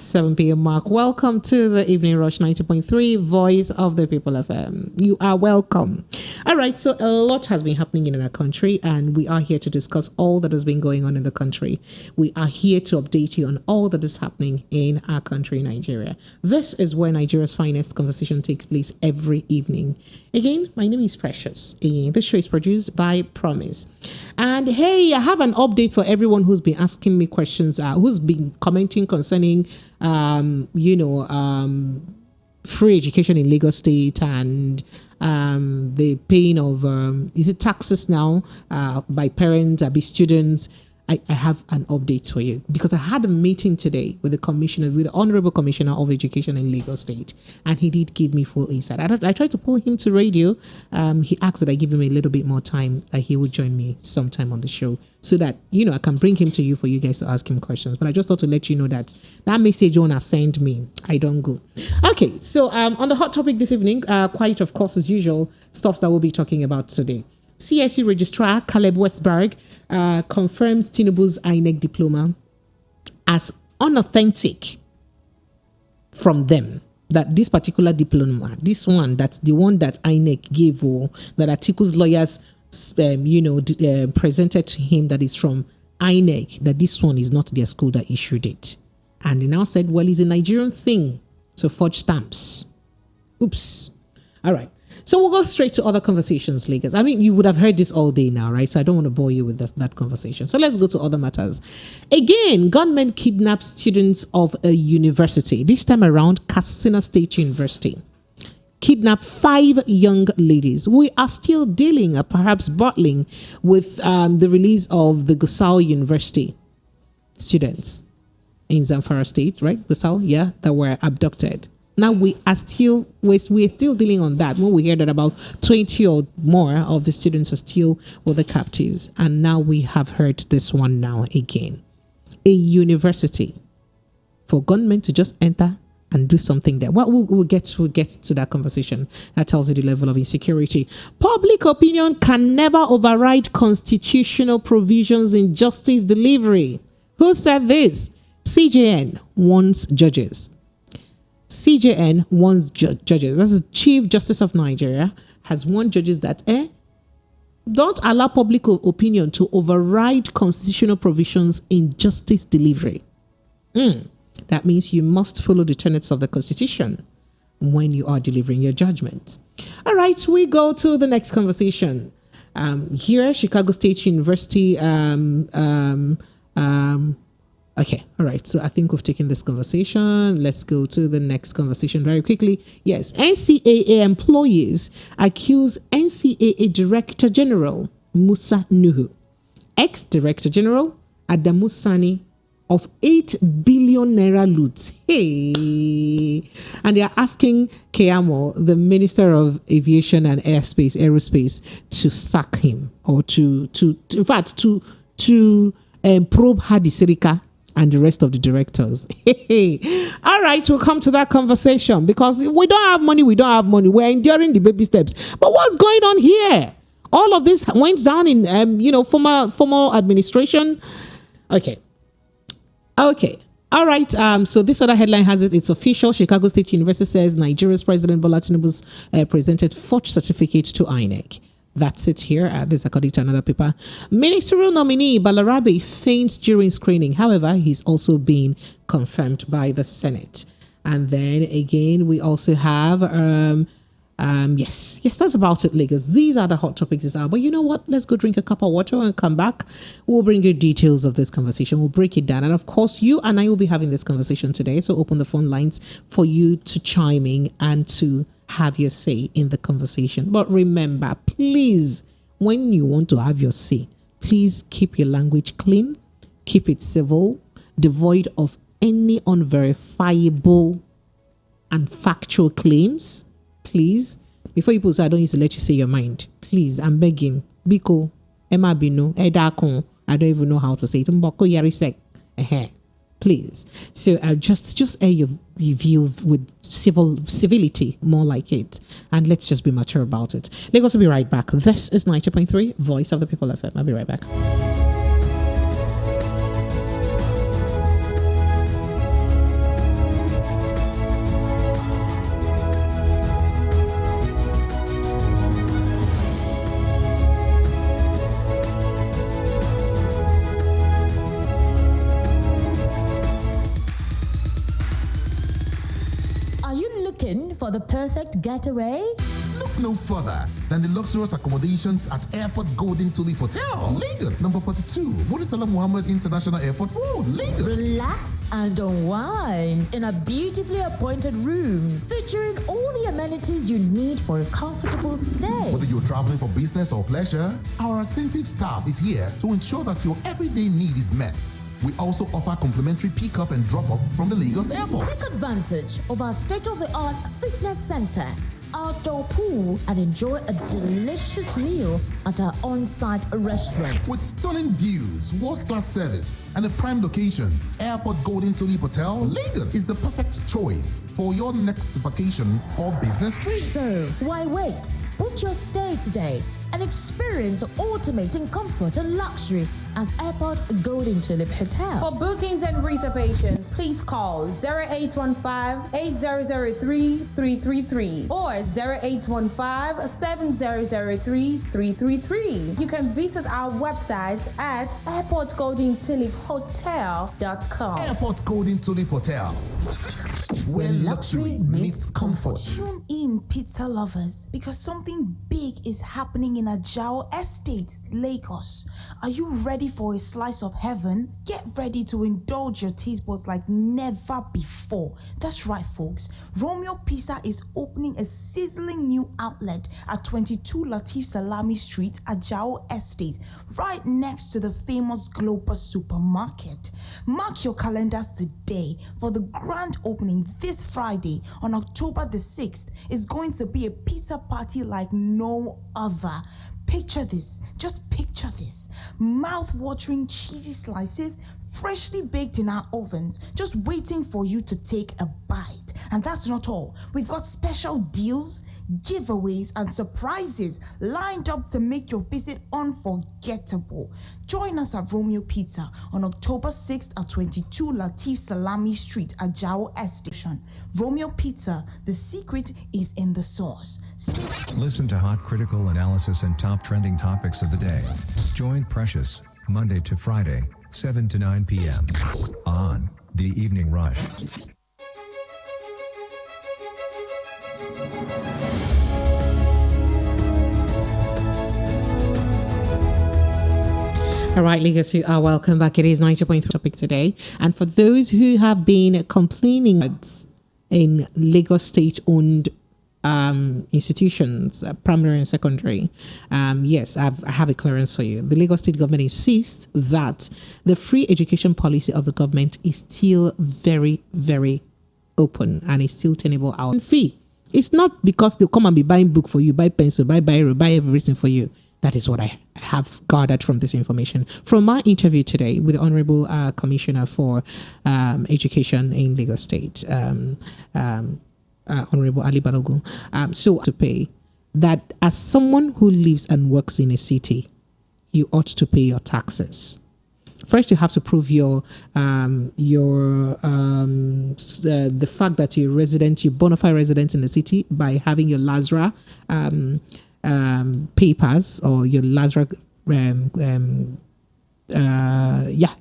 7 p.m. mark. Welcome to the Evening Rush 90.3 Voice of the People FM. You are welcome. All right, so a lot has been happening in our country, and we are here to discuss all that has been going on in the country. We are here to update you on all that is happening in our country, Nigeria. This is where Nigeria's finest conversation takes place every evening. Again, my name is Precious. This show is produced by Promise. And hey, I have an update for everyone who's been asking me questions, who's been commenting concerning, free education in Lagos State and the paying of, is it taxes now by parents, by students. I have an update for you because I had a meeting today with the Honorable Commissioner of Education in Lagos State, and he did give me full insight. I tried to pull him to radio. He asked that I give him a little bit more time, that he would join me sometime on the show so that, I can bring him to you for you guys to ask him questions. But I just thought to let you know that message you want to send me, I don't go. Okay, so on the hot topic this evening, quite of course as usual, stuff that we'll be talking about today. CSE Registrar Caleb Westberg confirms Tinubu's INEC diploma as unauthentic from them. That this particular diploma, this one, that's the one that INEC gave, or that Atiku's lawyers, presented to him, that is from INEC, that this one is not their school that issued it. And they now said, well, it's a Nigerian thing to forge stamps. Oops. All right. So we'll go straight to other conversations, Lagos. I mean, you would have heard this all day now, right? So I don't want to bore you with that conversation. So let's go to other matters. Again, gunmen kidnap students of a university. This time around, Katsina State University. Kidnap 5 young ladies. We are still dealing, perhaps battling, with the release of the Gusau University students in Zamfara State, right? Gusau, yeah, that were abducted. Now we're still dealing on that when we hear that about 20 or more of the students are still with the captives. And now we have heard this one now again. A university for gunmen to just enter and do something there. Well, we'll get to that conversation. That tells you the level of insecurity. Public opinion can never override constitutional provisions in justice delivery. Who said this? CJN warns judges. CJN warns judges. That's the Chief Justice of Nigeria has warned judges that don't allow public opinion to override constitutional provisions in justice delivery. That means you must follow the tenets of the Constitution when you are delivering your judgment. All right, we go to the next conversation. Here, Chicago State University. Okay, all right. So I think we've taken this conversation. Let's go to the next conversation very quickly. Yes, NCAA employees accuse NCAA Director General Musa Nuhu, ex-Director General Adamu Sani of 8 billion naira loot. Hey! And they are asking Keyamo, the Minister of Aviation and Aerospace, to sack him, or to probe Hadi Sirika and the rest of the directors. All right, we'll come to that conversation, because if we don't have money, we don't have money. We're enduring the baby steps. But what's going on here? All of this went down in, former administration. Okay. All right. So this other headline has it. It's official. Chicago State University says Nigeria's President Bola Tinubu's presented forged certificate to INEC. That's it here. This according to another paper. Ministerial nominee Balarabe faints during screening. However, he's also been confirmed by the Senate. And then again, we also have, yes, that's about it, Lagos. These are the hot topics this hour. But you know what? Let's go drink a cup of water and come back. We'll bring you details of this conversation. We'll break it down. And of course, you and I will be having this conversation today. So open the phone lines for you to chime in and to have your say in the conversation. But remember, please, when you want to have your say, please keep your language clean, keep it civil, devoid of any unverifiable and factual claims. Please, before you say, I don't used to let you say your mind. Please, I'm begging. Biko, Emma Bino, Edakon, I don't even know how to say it. Mboko Yarisek. Please. So just air your view with civility, more like it. And let's just be mature about it. Lagos will be right back. This is 90.3 Voice of the People FM. I'll be right back. Looking for the perfect getaway? Look no further than the luxurious accommodations at Airport Golden Tulip Hotel, Lagos, number 42, Muritala Muhammad International Airport Road, Lagos. Relax and unwind in a beautifully appointed rooms featuring all the amenities you need for a comfortable stay. Whether you're traveling for business or pleasure, our attentive staff is here to ensure that your everyday need is met. We also offer complimentary pick-up and drop-off from the Lagos airport. Take advantage of our state-of-the-art fitness center, outdoor pool, and enjoy a delicious meal at our on-site restaurant. With stunning views, world-class service, and a prime location, Airport Golden Tulip Hotel, Lagos is the perfect choice for your next vacation or business trip. So, why wait? Book your stay today and experience ultimate in comfort and luxury at Airport Golden Tulip Hotel. For bookings and reservations, please call 0815-8003-333 or 0815-7003-333. You can visit our website at airportgoldentuliphotel.com. Airport Golden Tulip Hotel, where luxury meets comfort. Tune in, pizza lovers, because something big is happening in Ajao Estate, Lagos. Are you ready for a slice of heaven? Get ready to indulge your taste buds like never before. That's right, folks. Romeo Pizza is opening a sizzling new outlet at 22 Latif Salami Street, Ajao Estate, right next to the famous Global Supermarket. Mark your calendars today for the grand opening this Friday on October the 6th. Is going to be a pizza party like no other. Picture this, just picture this. Mouth-watering cheesy slices, freshly baked in our ovens, just waiting for you to take a bite. And that's not all. We've got special deals, giveaways, and surprises lined up to make your visit unforgettable. Join us at Romeo Pizza on October 6th at 22 Latif Salami Street, Ajao Estate. Romeo Pizza, the secret is in the sauce. Listen to hot critical analysis and top trending topics of the day. Join Precious, Monday to Friday, 7 to 9 p.m. on The Evening Rush. All right, Lagos, you are welcome back. It is 90.3 topic today. And for those who have been complaining in Lagos state-owned institutions, primary and secondary, yes, I have a clearance for you. The Lagos state government insists that the free education policy of the government is still very, very open and is still tenable out. Fee. It's not because they'll come and be buying book for you, buy pencil, buy biro, buy everything for you. That is what I have gathered from this information. From my interview today with the Honorable Commissioner for Education in Lagos State, Honorable Ali Balogun, so to pay that as someone who lives and works in a city, you ought to pay your taxes. First, you have to prove the fact that you're resident, you're bona fide resident in the city by having your LASRA papers or your LASRA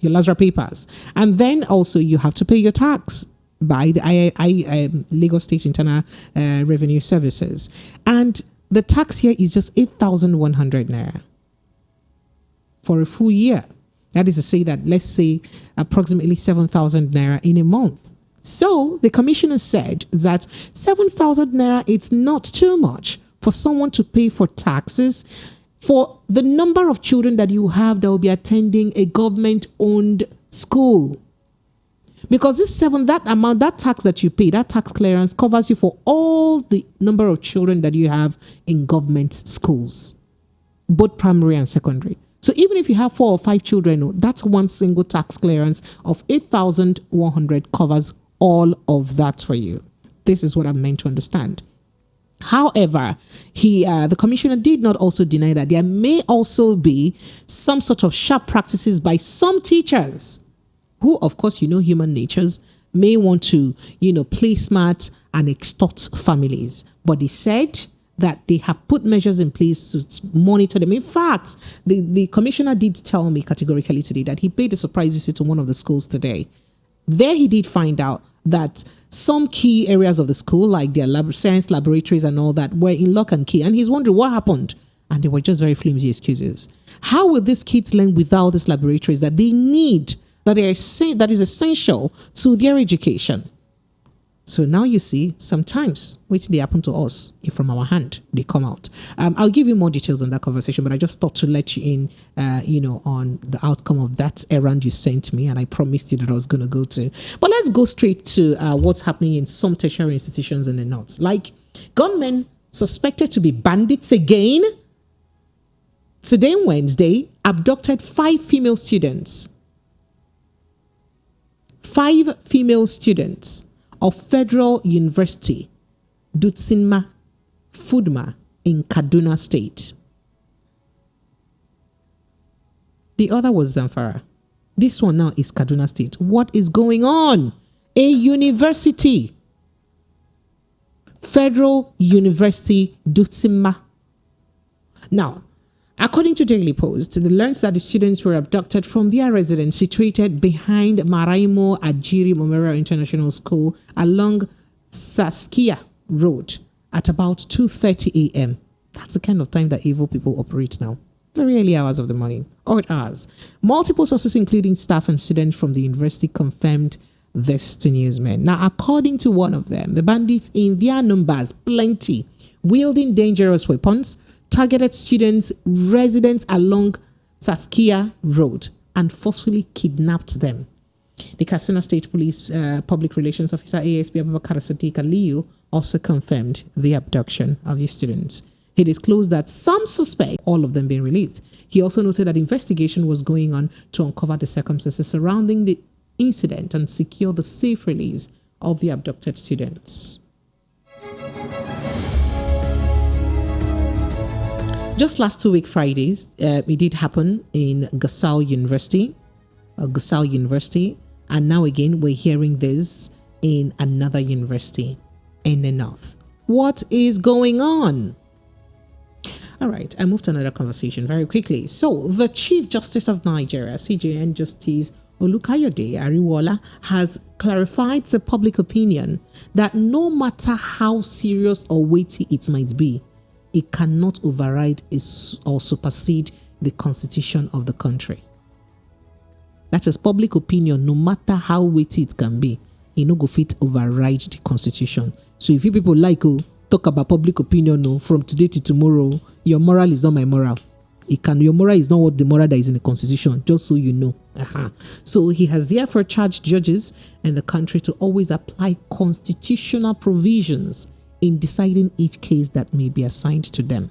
your LASRA papers, and then also you have to pay your tax by the Lagos State Internal Revenue Services, and the tax here is just 8,100 naira for a full year. That is to say that, let's say, approximately 7,000 naira in a month. So the commissioner said that 7,000 naira, it's not too much for someone to pay for taxes for the number of children that you have that will be attending a government-owned school. Because that tax that you pay, that tax clearance covers you for all the number of children that you have in government schools, both primary and secondary. So even if you have 4 or 5 children, that's one single tax clearance of 8,100 covers all of that for you. This is what I'm meant to understand. However, the commissioner did not also deny that there may also be some sort of sharp practices by some teachers who, of course, human natures, may want to, play smart and extort families. But he said that they have put measures in place to monitor them. In fact, the commissioner did tell me categorically today that he paid a surprise visit to one of the schools today. There he did find out that some key areas of the school, like their science laboratories and all that, were in lock and key. And he's wondering what happened. And they were just very flimsy excuses. How will these kids learn without these laboratories that they need, that is essential to their education? So now you see, sometimes which they happen to us, if from our hand they come out. I'll give you more details on that conversation, but I just thought to let you in, on the outcome of that errand you sent me, and I promised you that I was going to go to. But let's go straight to what's happening in some tertiary institutions in the north. Like gunmen suspected to be bandits again. Today, Wednesday, abducted 5 female students. 5 female students of Federal University, Dutsinma, Fudma in Kaduna State. The other was Zamfara. This one now is Kaduna State. What is going on? A university. Federal University, Dutsinma. Now, according to Daily Post, they learned that the students were abducted from their residence situated behind Maraimo Ajiri Memorial International School along Saskia Road at about 2:30 a.m. That's the kind of time that evil people operate now. Very early hours of the morning, odd hours. Multiple sources, including staff and students from the university, confirmed this to newsmen. Now, according to one of them, the bandits, in their numbers, plenty, wielding dangerous weapons, targeted students' residents along Saskia Road and forcefully kidnapped them. The Katsina State Police Public Relations Officer ASP Abubakar Sadiq Aliyu also confirmed the abduction of the students. He disclosed that some suspect all of them being released. He also noted that investigation was going on to uncover the circumstances surrounding the incident and secure the safe release of the abducted students. Just last 2 week Fridays, it did happen in Gusau University, and now again we're hearing this in another university in the north. What is going on? All right, I moved to another conversation very quickly. So the Chief Justice of Nigeria, CJN Justice Olukayode Ariwola, has clarified the public opinion that no matter how serious or weighty it might be, it cannot override or supersede the constitution of the country. That is public opinion, no matter how weighty it can be, it no go fit override the constitution. So if you people like talk about public opinion from today to tomorrow, your moral is not my moral. Your moral is not what the moral that is in the constitution, just so you know. So he has therefore charged judges in the country to always apply constitutional provisions in deciding each case that may be assigned to them.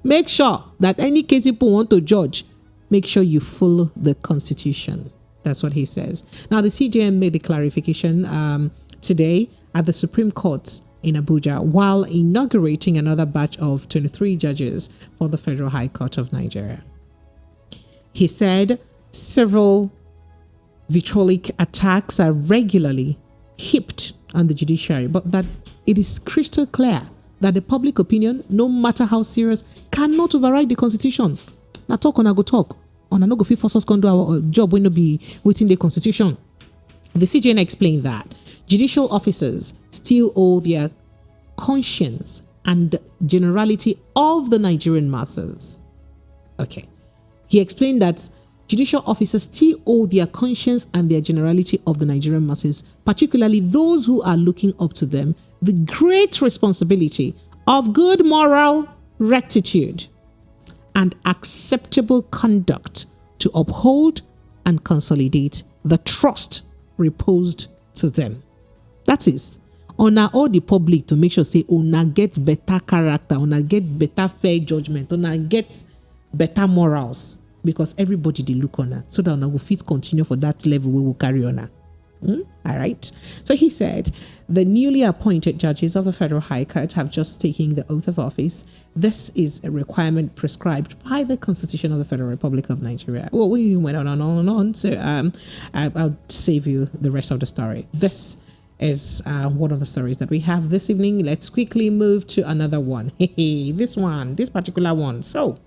Make sure that any case people want to judge, make sure you follow the constitution. That's what he says. Now, the CJN made the clarification today at the Supreme Court in Abuja while inaugurating another batch of 23 judges for the Federal High Court of Nigeria. He said several vitriolic attacks are regularly heaped on the judiciary, but that it is crystal clear that the public opinion, no matter how serious, cannot override the constitution. Now talk on a go talk. On a no go fit force us can do our job when no be within the constitution. The CJN explained that judicial officers still owe their conscience and generality of the Nigerian masses. Okay. He explained that judicial officers still owe their conscience and their generality of the Nigerian masses, particularly those who are looking up to them, the great responsibility of good moral rectitude and acceptable conduct to uphold and consolidate the trust reposed to them. That is, honor all the public to make sure say honor get better character, honor get better fair judgment, honor get better morals, because everybody they look on her, so that honor will fit continue for that level we will carry on her. All right. So he said the newly appointed judges of the Federal High Court have just taken the oath of office. This is a requirement prescribed by the Constitution of the Federal Republic of Nigeria. Well, we went on and on and on. So I'll save you the rest of the story. This is one of the stories that we have this evening. Let's quickly move to another one. This particular one. So,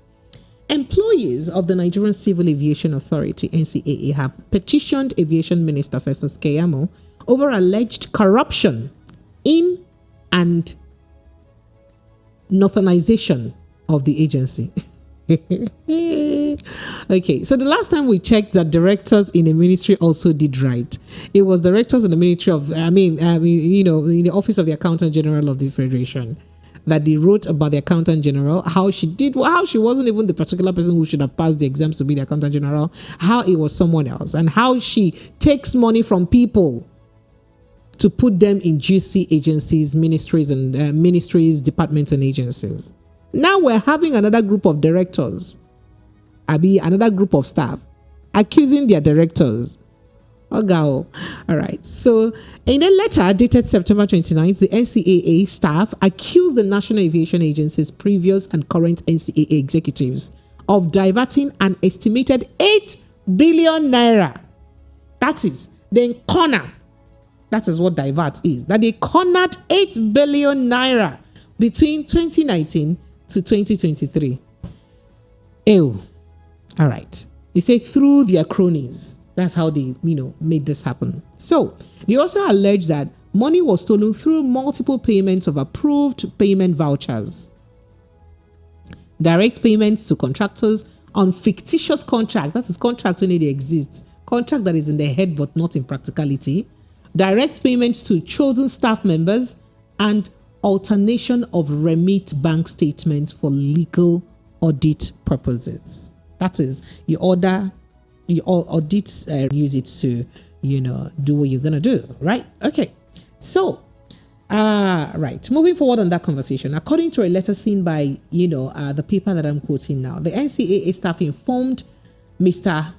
employees of the Nigerian Civil Aviation Authority, NCAA, have petitioned Aviation Minister Festus Keyamo over alleged corruption in and northernization of the agency. Okay, so the last time we checked that directors in the ministry also did right, it was directors in the ministry of, in the office of the Accountant General of the Federation, that they wrote about the Accountant General, how she wasn't even the particular person who should have passed the exams to be the Accountant General, how it was someone else, and how she takes money from people to put them in juicy agencies, ministries, departments, and agencies. Now we're having another group of directors, another group of staff, accusing their directors. All right. So in a letter dated September 29th, the NCAA staff accused the National Aviation Agency's previous and current NCAA executives of diverting an estimated 8 billion naira. That is, they corner. That is what divert is. That they cornered 8 billion naira between 2019 to 2023. Ew. All right. They say through their cronies. That's how they, made this happen. So they also allege that money was stolen through multiple payments of approved payment vouchers, direct payments to contractors on fictitious contract. That is contract when it exists. Contract that is in their head but not in practicality. Direct payments to chosen staff members and alternation of remit bank statements for legal audit purposes. That is, you audit, use it to, do what you're going to do, right? Okay. So, right. Moving forward on that conversation, according to a letter seen by, the paper that I'm quoting now, the NCAA staff informed Mr.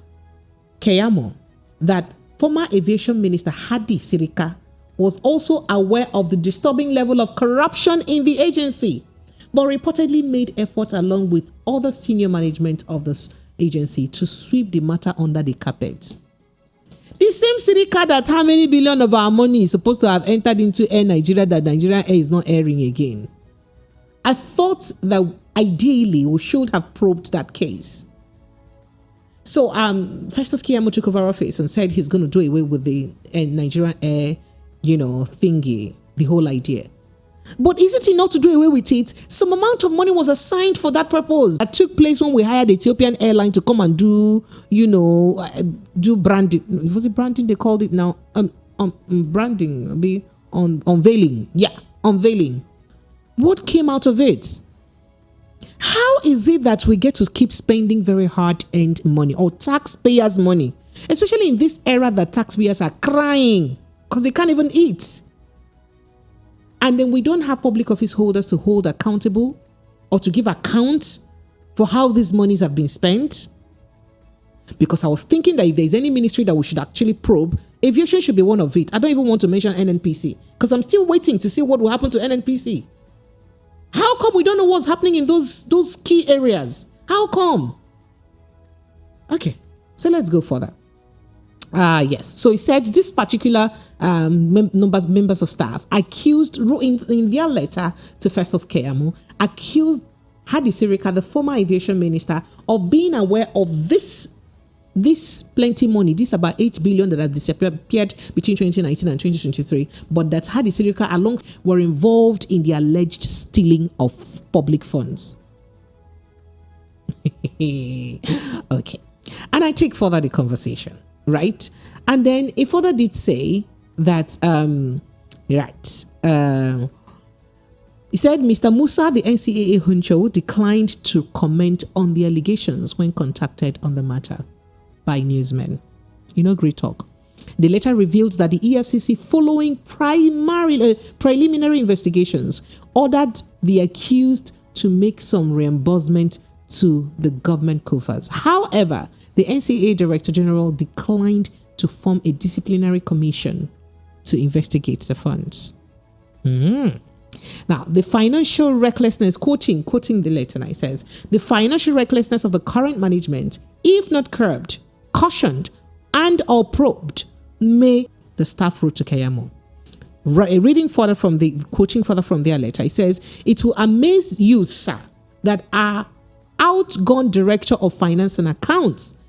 Keyamo that former Aviation Minister Hadi Sirika was also aware of the disturbing level of corruption in the agency, but reportedly made efforts along with other senior management of the agency to sweep the matter under the carpet. The same Sirika that how many billion of our money is supposed to have entered into Air Nigeria that Nigerian Air is not airing again. I thought that ideally we should have probed that case. So Festus Keyamo took over office and said he's going to do away with the Nigerian Air, thingy, the whole idea. But is it enough to do away with it? Some amount of money was assigned for that purpose. That took place when we hired the Ethiopian airline to come and do branding. Was it branding they called it now? Branding, unveiling. Yeah, unveiling. What came out of it? How is it that we get to keep spending very hard-earned money or taxpayers' money, especially in this era that taxpayers are crying because they can't even eat? And then we don't have public office holders to hold accountable or to give account for how these monies have been spent. Because I was thinking that if there's any ministry that we should actually probe, aviation should be one of it. I don't even want to mention NNPC because I'm still waiting to see what will happen to NNPC. How come we don't know what's happening in those key areas? How come? Okay, so let's go further. Yes. So he said this particular members of staff accused in their letter to Festus Keyamo, accused Hadi Sirika, the former aviation minister, of being aware of this plenty money, this about 8 billion that had disappeared between 2019 and 2023, but that Hadi Sirika along were involved in the alleged stealing of public funds. Okay. And I take further the conversation, right? And then he further did say that, he said Mr. Musa, the NCAA Huncho, declined to comment on the allegations when contacted on the matter by newsmen. Great talk. The letter revealed that the EFCC, following preliminary investigations, ordered the accused to make some reimbursement to the government coffers. However, the NCAA Director General declined to form a disciplinary commission to investigate the funds. Now, the financial recklessness, quoting the letter, it says, the financial recklessness of the current management, if not curbed, cautioned, and or probed, may, the staff wrote to Keyamo. Quoting further from their letter, it says, it will amaze you, sir, that our outgone director of finance and accounts,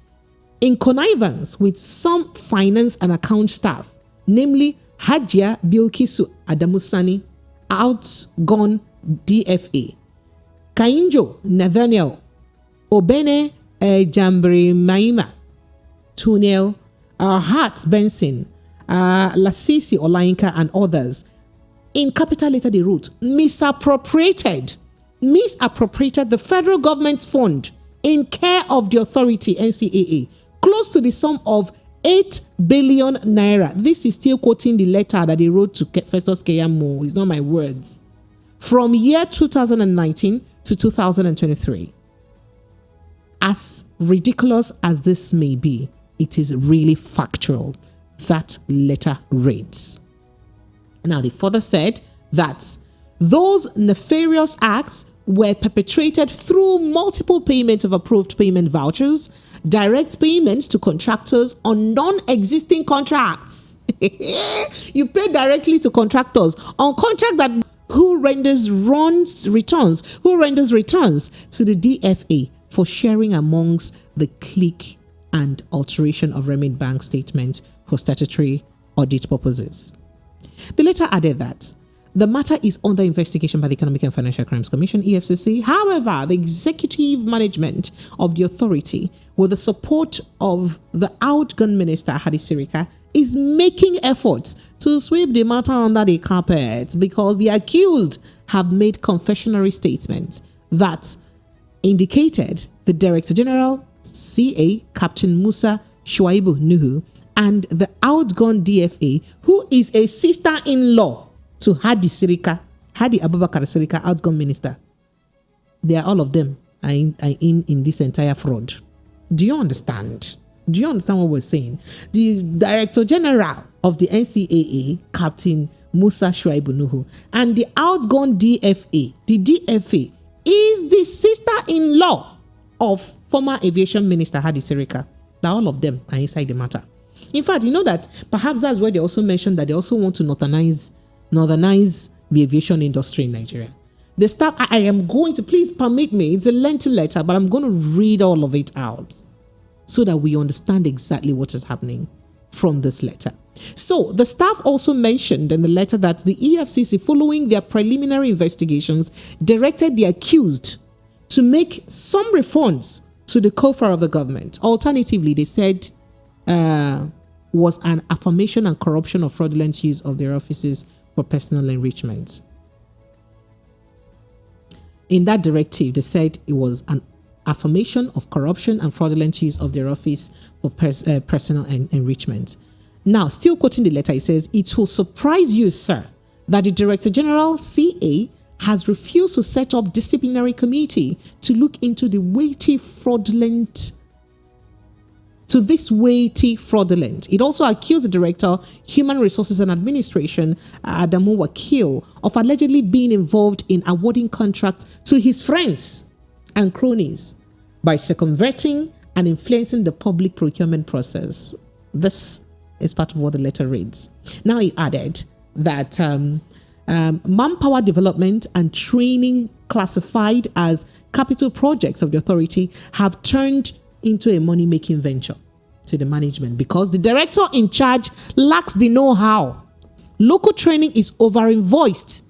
in connivance with some finance and account staff, namely Hajia Bilkisu Adamusani, outgone DFA. Kainjo Nathaniel, Obene Jambri Maima, Tunel, Hart Benson, Lasisi Olainka, and others. In capital letter, they wrote, misappropriated the federal government's fund in care of the authority, NCAA, close to the sum of 8 billion naira. This is still quoting the letter that they wrote to Festus Keyamo. It's not my words. From year 2019 to 2023. As ridiculous as this may be, it is really factual. That letter reads. Now, they further said that those nefarious acts were perpetrated through multiple payments of approved payment vouchers, direct payments to contractors on non-existing contracts. You pay directly to contractors on contract that who renders returns to the DFA for sharing amongst the clique and alteration of remit bank statement for statutory audit purposes. The letter added that the matter is under investigation by the Economic and Financial Crimes Commission, EFCC. However, the executive management of the authority, with the support of the outgone minister, Hadi Sirika, is making efforts to sweep the matter under the carpet because the accused have made confessionary statements that indicated the Director General, CA, Captain Musa Shuaibu Nuhu, and the outgone DFA, who is a sister-in-law to Hadi Abubakar Sirika, outgone minister. They are all of them are in this entire fraud. Do you understand? Do you understand what we're saying? The Director General of the NCAA, Captain Musa Shuaibu Nuhu, and the outgone DFA, the DFA is the sister-in-law of former aviation minister Hadi Sirika. Now all of them are inside the matter. In fact, you know that perhaps that's where they also mentioned that they also want to northernize the aviation industry in Nigeria. The staff, I am going to, please permit me, it's a lengthy letter, but I'm going to read all of it out so that we understand exactly what is happening from this letter. So the staff also mentioned in the letter that the EFCC, following their preliminary investigations, directed the accused to make some refunds to the coffer of the government. Alternatively, they said was an affirmation and corruption of fraudulent use of their offices for personal enrichment. In that directive, they said it was an affirmation of corruption and fraudulent use of their office for personal enrichment. Now, still quoting the letter, it says, "It will surprise you, sir, that the Director General, CA, has refused to set up disciplinary committee to look into the weighty fraudulent It also accused the Director, Human Resources and Administration, Adamu Wakil, of allegedly being involved in awarding contracts to his friends and cronies by circumventing and influencing the public procurement process." This is part of what the letter reads. Now, he added that manpower development and training classified as capital projects of the authority have turned into a money-making venture to the management because the director in charge lacks the know-how. Local training is over-invoiced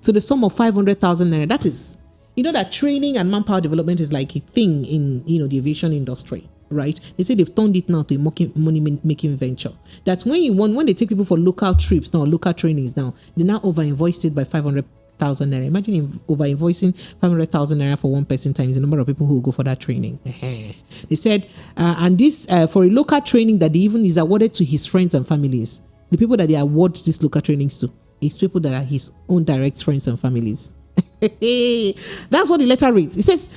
to the sum of 500,000 naira. That is, you know that training and manpower development is like a thing in the aviation industry, right? They say they've turned it now to a money-making venture. That's when they take people for local trips now, local trainings now, they now over-invoiced it by 500,000 naira. Imagine over-invoicing 500,000 naira for one person times the number of people who will go for that training. They said, and this for a local training that even is awarded to his friends and families. The people that they award these local trainings to is people that are his own direct friends and families. That's what the letter reads. It says,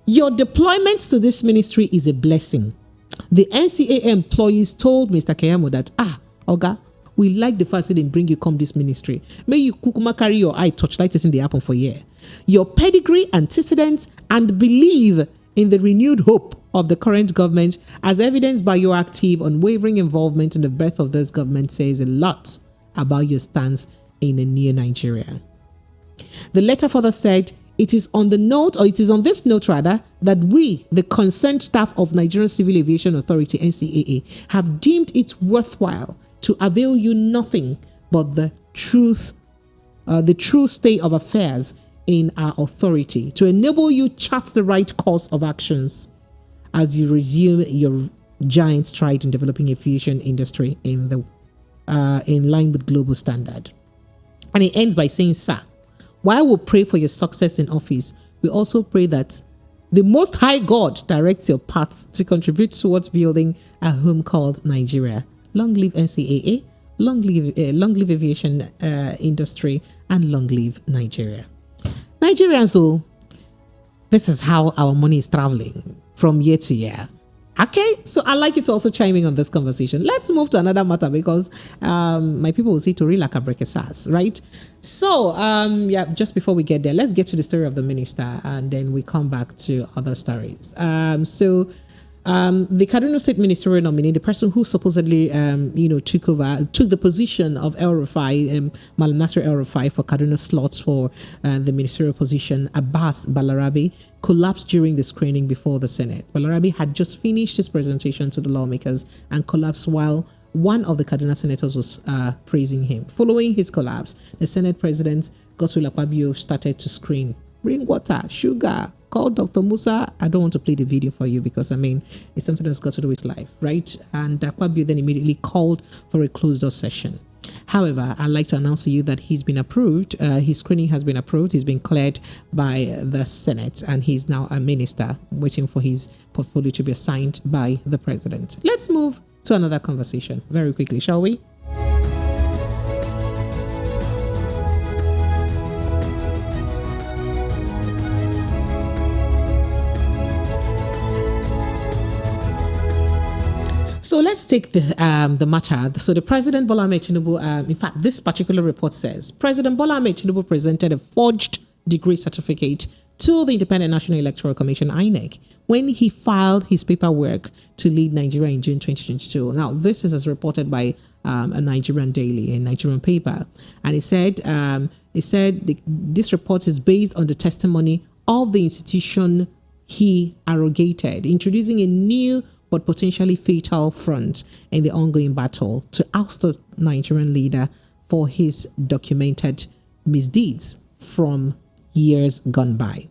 "Your deployment to this ministry is a blessing. The NCAA employees told Mr. Keyamo that, Oga, we like the fact that they bring you come this ministry. May you kukuma carry your eye touchlight in the happen for a year. Your pedigree, antecedents, and believe in the renewed hope of the current government, as evidenced by your active, unwavering involvement in the birth of this government, says a lot about your stance in a new Nigeria." The letter further said, it is on this note that we, the concerned staff of Nigerian Civil Aviation Authority, NCAA, have deemed it worthwhile to avail you nothing but the true state of affairs in our authority, to enable you chart the right course of actions as you resume your giant stride in developing aviation industry in line with global standard. And it ends by saying, sir, while we pray for your success in office, we also pray that the Most High God directs your paths to contribute towards building a home called Nigeria. Long live NCAA, long live aviation industry, and long live Nigeria. Nigerians, so this is how our money is traveling from year to year. Okay, so I'd like you to also chime in on this conversation. Let's move to another matter because my people will say to real like right? So, just before we get there, let's get to the story of the minister and then we come back to other stories. The Kaduna State Ministerial nominee, the person who supposedly, took the position of El Rufai, Malam Nasir El Rufai for Kaduna slots for the ministerial position, Abbas Balarabe, collapsed during the screening before the Senate. Balarabe had just finished his presentation to the lawmakers and collapsed while one of the Kaduna senators was praising him. Following his collapse, the Senate President, Godswill Akpabio, started to scream, bring water, sugar, call Dr. Musa. I don't want to play the video for you because, it's something that's got to do with life, right? And Akpabio then immediately called for a closed-door session. However, I'd like to announce to you that he's been approved. His screening has been approved. He's been cleared by the Senate, and he's now a minister waiting for his portfolio to be assigned by the president. Let's move to another conversation very quickly, shall we? So let's take the matter. So the President Bola Ahmed Tinubu, in fact, this particular report says, President Bola Ahmed Tinubu presented a forged degree certificate to the Independent National Electoral Commission, INEC, when he filed his paperwork to lead Nigeria in June 2022. Now, this is as reported by a Nigerian daily, a Nigerian paper. And it said this report is based on the testimony of the institution he arrogated, introducing a new but potentially fatal front in the ongoing battle to oust the Nigerian leader for his documented misdeeds from years gone by.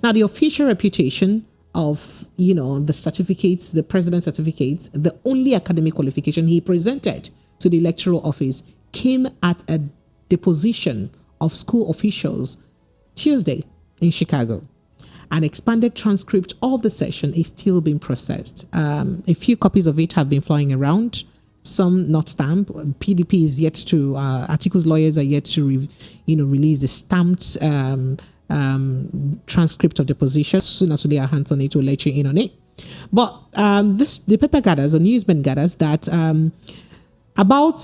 Now, the official reputation of, the certificates, the president's certificates, the only academic qualification he presented to the electoral office came at a deposition of school officials Tuesday in Chicago. An expanded transcript of the session is still being processed. A few copies of it have been flying around, some not stamped. PDP is yet to, Article's lawyers are yet to, release the stamped transcript of the position. As soon as we lay our hands on it, we'll let you in on it. But the paper gathers, or newsman gathers, that about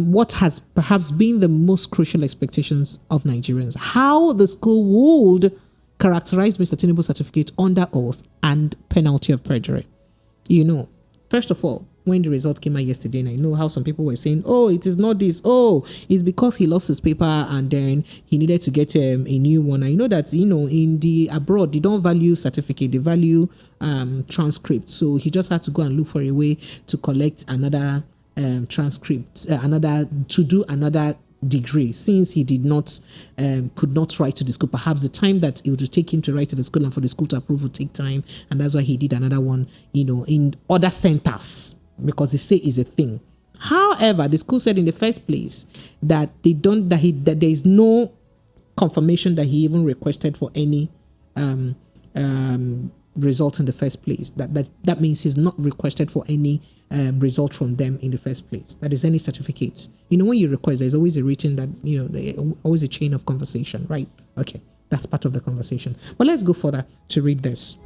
what has perhaps been the most crucial expectations of Nigerians, how the school would characterize Mr. Tinubu's certificate under oath and penalty of perjury. First of all, when the result came out yesterday, and I know how some people were saying, oh, it is not this, oh, it's because he lost his paper and then he needed to get a new one. I know that, in the abroad, they don't value certificate, they value transcript. So he just had to go and look for a way to collect another transcript, to do another degree, since he did not could not write to the school. Perhaps the time that it would take him to write to the school and for the school to approve would take time, and that's why he did another one in other centers, because they say is a thing. However, the school said in the first place that that there is no confirmation that he even requested for any result in the first place. That means he's not requested for any result from them in the first place. That is any certificate. When you request, there's always a written that, always a chain of conversation, right? Okay, that's part of the conversation. But let's go further to read this.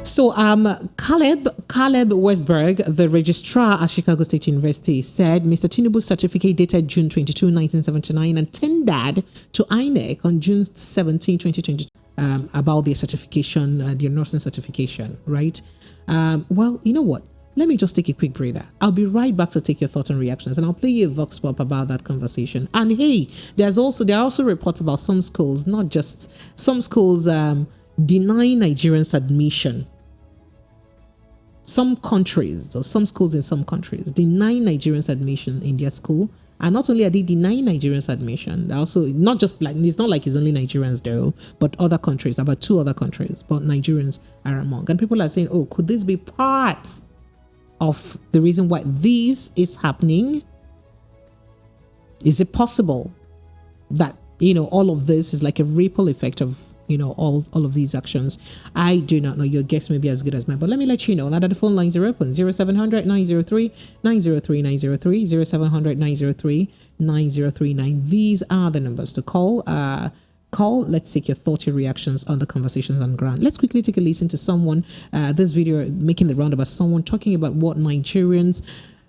So, Caleb Westberg, the registrar at Chicago State University, said Mr. Tinubu's certificate dated June 22, 1979 and tendered to INEC on June 17, 2022 about their certification, their nursing certification, right? Well, you know what? Let me just take a quick breather. I'll be right back to take your thoughts and reactions, and I'll play you a vox pop about that conversation. And hey, there are also reports about some schools, not just some schools, denying Nigerians admission. Some countries or some schools in some countries denying Nigerians admission in their school. And not only are they denying Nigerians admission, they're also not just like, it's not like it's only Nigerians though, but other countries, about 2 other countries, but Nigerians are among. And people are saying, oh, could this be part of the reason why this is happening? Is it possible that, all of this is like a ripple effect of, all of these actions? I do not know. Your guess may be as good as mine, but let me let you know now that the phone lines are open. 0700 903 903 903 0700 903 9039. These are the numbers to call. Let's take your thoughts, your reactions on the conversations on ground. Let's quickly take a listen to someone, this video making the round about someone talking about what Nigerian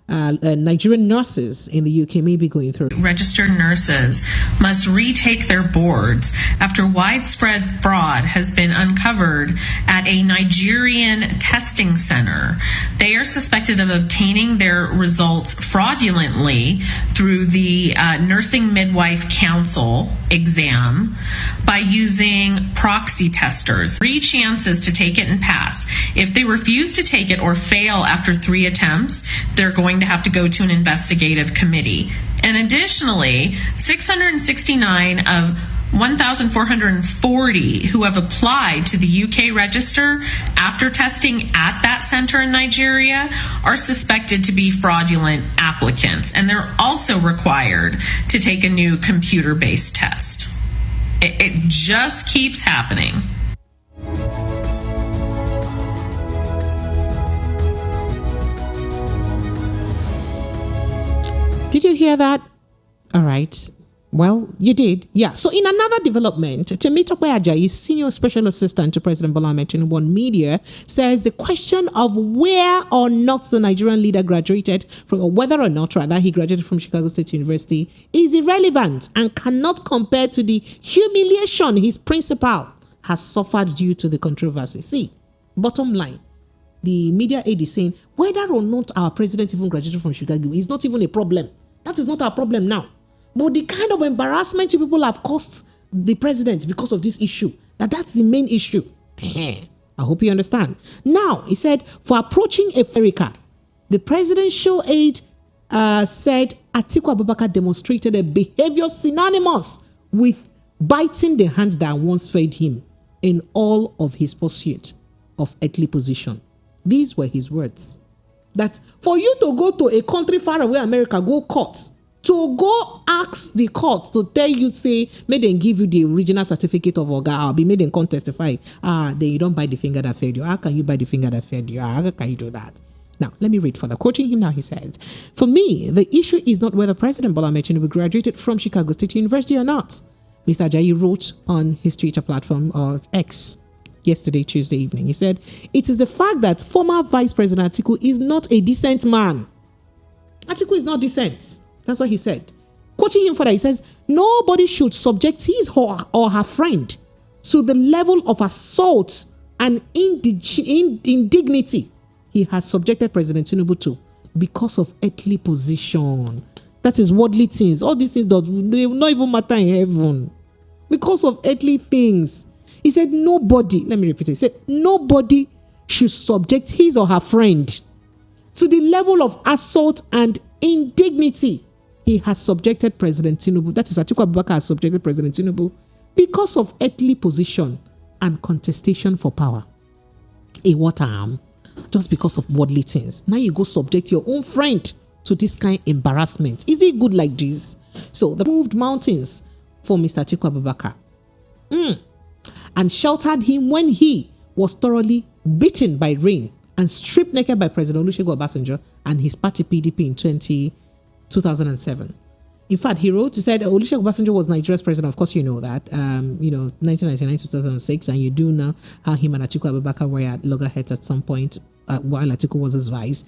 nurses in the UK may be going through. Registered nurses must retake their boards after widespread fraud has been uncovered at a Nigerian testing center. They are suspected of obtaining their results fraudulently through the Nursing Midwife Council exam by using proxy testers. 3 chances to take it and pass. If they refuse to take it or fail after 3 attempts, they're going to have to go to an investigative committee. And additionally, 669 of 1,440 who have applied to the UK register after testing at that center in Nigeria are suspected to be fraudulent applicants, and they're also required to take a new computer-based test. It just keeps happening. Did you hear that? All right. Well, you did. Yeah. So in another development, Temitope Ajayi, Senior Special Assistant to President Bola Ahmed Tinubu on media, says the question of where or not the Nigerian leader graduated from, or whether or not rather he graduated from Chicago State University, is irrelevant and cannot compare to the humiliation his principal has suffered due to the controversy. See, bottom line, the media aide is saying whether or not our president even graduated from Chicago is not even a problem. That is not our problem now. But the kind of embarrassment you people have caused the president because of this issue, that's the main issue. I hope you understand. Now, he said, for approaching America, the presidential aide said Atiku Abubakar demonstrated a behavior synonymous with biting the hand that once fed him in all of his pursuit of earthly position. These were his words. That for you to go to a country far away, America, go court, to go ask the court to tell you, say, may they give you the original certificate of Oga, or be made in court testify. Then you don't buy the finger that fed you. How can you buy the finger that fed you? How can you do that? Now, let me read further. Quoting him now, he says, for me, the issue is not whether President Bola Ahmed Tinubu graduated from Chicago State University or not. Mr. Ajayi wrote on his Twitter platform, or X, yesterday, Tuesday evening. He said, it is the fact that former Vice President Atiku is not a decent man. Atiku is not decent. That's what he said. Quoting him further, he says, nobody should subject his or her friend to the level of assault and indignity he has subjected President Tinubu to because of earthly position. That is worldly things. All these things they will not even matter in heaven. Because of earthly things. He said, nobody, let me repeat it. He said, nobody should subject his or her friend to the level of assault and indignity he has subjected President Tinubu. That is, Atiku Abubakar has subjected President Tinubu because of earthly position and contestation for power. A what arm? Just because of worldly things. Now you go subject your own friend to this kind of embarrassment. Is it good like this? So the moved mountains for Mr. Atiku Abubakar. And sheltered him when he was thoroughly beaten by rain and stripped naked by President Olusegun Obasanjo and his party PDP in 2007. In fact, he said Olusegun Obasanjo was Nigeria's president. Of course, you know that. 1999 to 2006, and you do know how him and Atiku Abubakar were at loggerheads at some point while Atiku was his vice.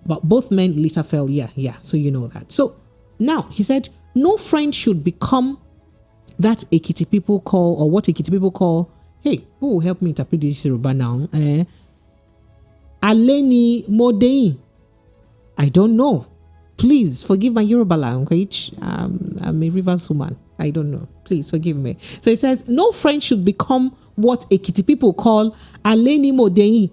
But both men later fell. Yeah. So you know that. So now he said no friend should become that Ekiti people call, or what Ekiti people call, hey, who will help me interpret this Yoruba now? Aleni Modei. I don't know. Please forgive my Yoruba language. I'm a Rivers woman. I don't know. Please forgive me. So he says, no friend should become what Ekiti people call Aleni Modeyi,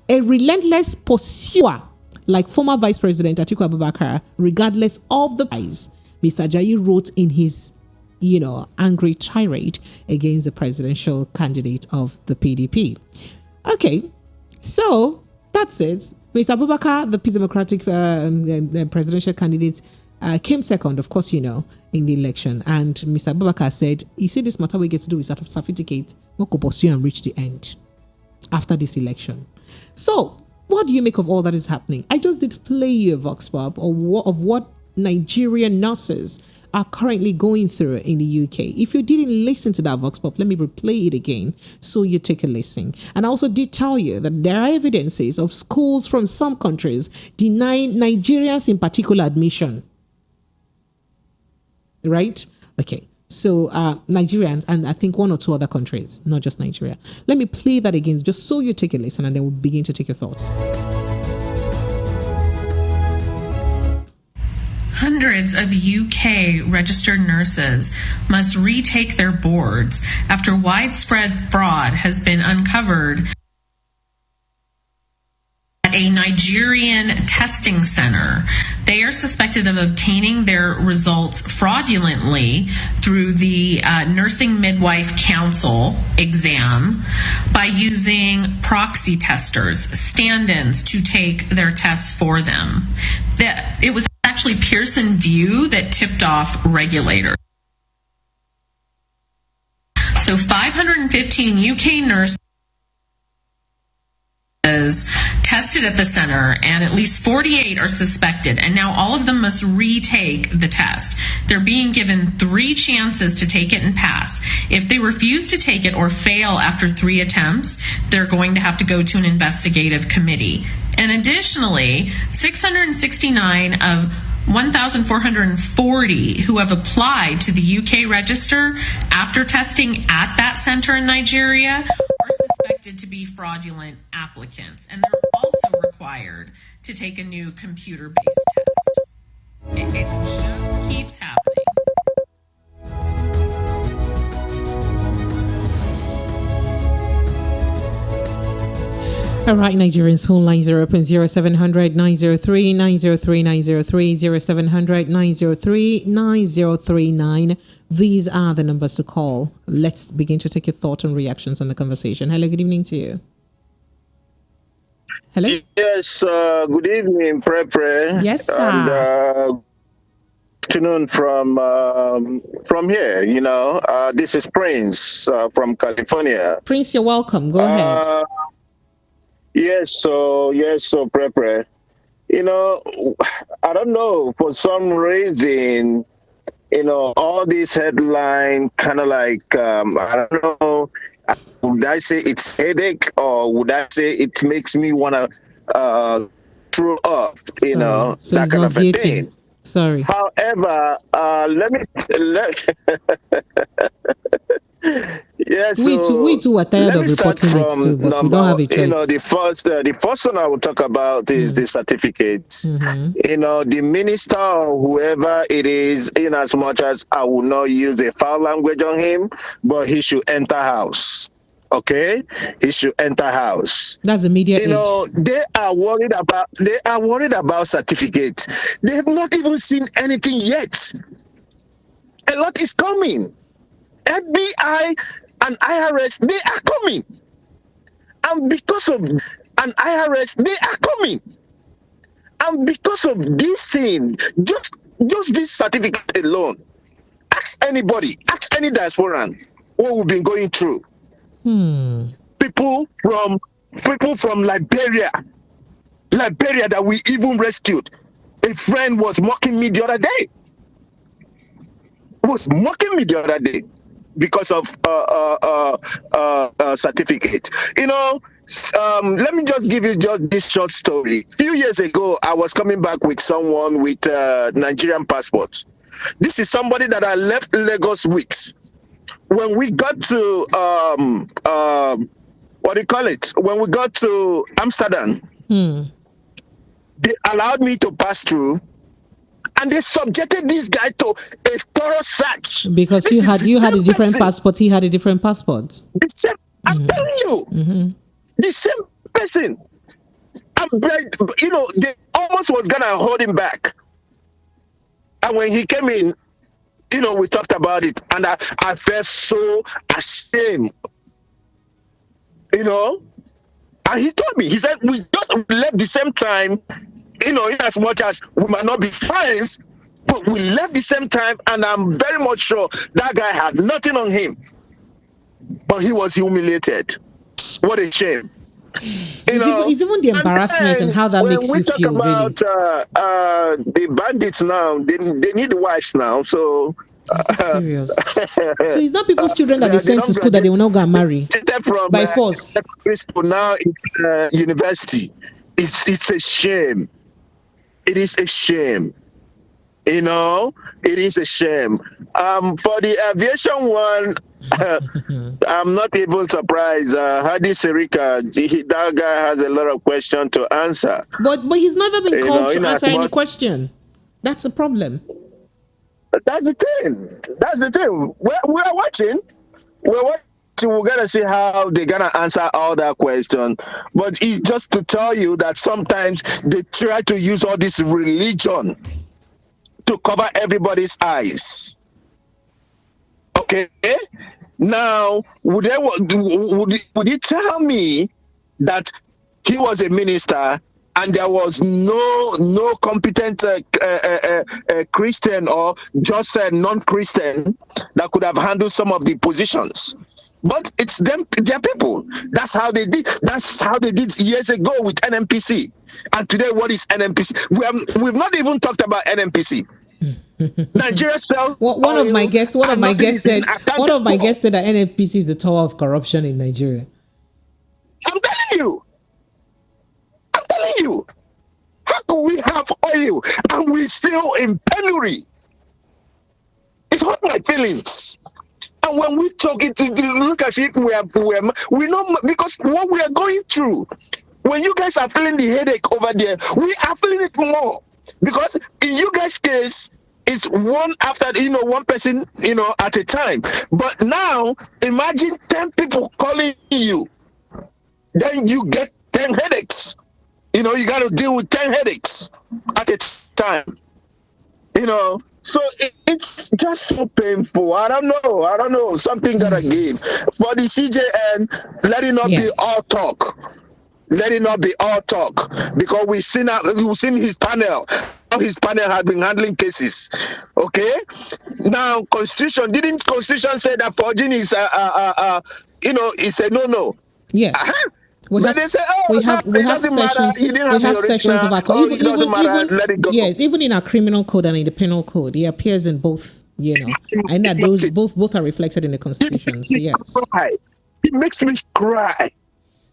a relentless pursuer like former Vice President Atiku Abubakar, regardless of the price. Mr. Ajayi wrote in his, angry tirade against the presidential candidate of the PDP. Okay, so that's it. Mr. Abubakar, the Peace Democratic presidential candidate, came second, of course, in the election. And Mr. Abubakar said, you see, this matter we get to do with certificate, we could pursue and reach the end after this election. So, what do you make of all that is happening? I just did play you a vox pop of what Nigerian nurses are currently going through in the UK. If you didn't listen to that vox pop, let me replay it again so you take a listen. And I also did tell you that there are evidences of schools from some countries denying Nigerians in particular admission. Right? Okay. So Nigerians and I think one or two other countries, not just Nigeria. Let me play that again just so you take a listen and then we'll begin to take your thoughts. Hundreds of UK registered nurses must retake their boards after widespread fraud has been uncovered at a Nigerian testing center. They are suspected of obtaining their results fraudulently through the Nursing Midwife Council exam by using proxy testers, stand-ins, to take their tests for them. It was actually Pearson VUE that tipped off regulators. So 515 UK nurses tested at the center, and at least 48 are suspected, and now all of them must retake the test. They're being given 3 chances to take it and pass. If they refuse to take it or fail after 3 attempts, they're going to have to go to an investigative committee. And additionally, 669 of 1,440 who have applied to the UK register after testing at that center in Nigeria are suspected to be fraudulent applicants, and they're also required to take a new computer-based test. It just keeps happening. All right, Nigerians, phone lines are open 0700 903 903 903 0700 903 9039. These are the numbers to call. Let's begin to take your thoughts and reactions on the conversation. Hello, good evening to you. Hello? Yes, good evening, Pre. Yes, sir. And afternoon from here. This is Prince from California. Prince, you're welcome. Go ahead. Yes, so Pre. I don't know, for some reason, all these headlines kind of like, I don't know, would I say it's headache or would I say it makes me want to throw up, So that it's kind of a nauseating. thing. Sorry. However, Yes, we too are tired of reporting it too, but we don't have a choice. The first one I will talk about is the certificate. Mm-hmm. The minister or whoever it is, in as much as I will not use a foul language on him, but he should enter house. Okay, he should enter house. That's immediate. They are worried about certificate. They have not even seen anything yet. A lot is coming. FBI and IRS, they are coming. And because of an IRS, they are coming. And because of this thing, just this certificate alone, ask anybody, ask any diasporan what we've been going through. People from Liberia that we even rescued. A friend was mocking me the other day. Because of certificate. Let me just give you just this short story. A few years ago, I was coming back with someone with Nigerian passports. This is somebody that I left Lagos with. When we got to when we got to Amsterdam, they allowed me to pass through, and they subjected this guy to a thorough search. Because you had a different passport. He had a different passport. The same, I'm telling you, the same person. They almost was gonna hold him back. And when he came in, we talked about it, and I felt so ashamed. And he told me, he said, we just left the same time, in as much as we might not be friends, but we left the same time, and I'm very much sure that guy had nothing on him. But he was humiliated. What a shame. It's even the embarrassment and how that makes you feel, really. When we talk about the bandits now, they need wives now, so... serious. So it's not people's children that they send to school that they will not go and marry by force. Now in university, it's a shame. It is a shame. It is a shame. For the aviation one, I'm not even surprised. Hadi Serika, that guy has a lot of questions to answer. But he's never been called to answer any question. That's a problem. That's the thing. We're watching. We're gonna see how they're gonna answer all that question. But it's just to tell you that sometimes they try to use all this religion to cover everybody's eyes. Okay? Now, would you tell me that he was a minister and there was no competent Christian or just a non-Christian that could have handled some of the positions? But it's them, their people. That's how they did. That's how they did years ago with NMPC. And today, what is NMPC? We've not even talked about NMPC. Nigeria sells. One of my guests said that NMPC is the tower of corruption in Nigeria. I'm telling you, how can we have oil and we're still in penury? It hurt my feelings. And when we talk, it look as if we know, because what we are going through, when you guys are feeling the headache over there, we are feeling it more. Because in you guys' case, it's one after, one person, at a time. But now, imagine 10 people calling you. Then you get 10 headaches. You got to deal with 10 headaches at a time. So it's just so painful. I don't know. Something gotta give. For the CJN, let it not be all talk. Let it not be all talk. Because we've seen his panel. How his panel has been handling cases. Okay? Now, didn't Constitution say that forging is it's a no-no? Yes. Uh-huh. We have sections. We have sections of our code. Even in our criminal code and in the penal code, it appears in both. And that those both are reflected in the Constitution. So yes, it makes me cry.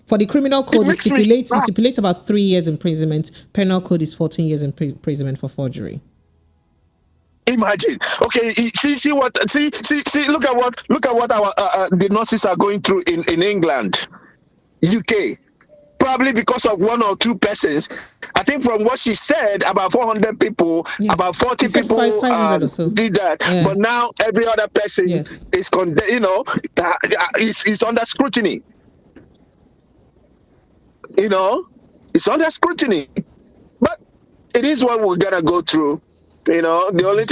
For the criminal code, it stipulates about 3 years imprisonment. Penal code is 14 years imprisonment for forgery. Imagine. Okay, see. Look at what our the nurses are going through in England. UK, probably because of one or two persons. I think from what she said, about 400 people, about 40 people did that. Yeah. But now every other person is under scrutiny. It's under scrutiny. But it is what we're gonna go through. The only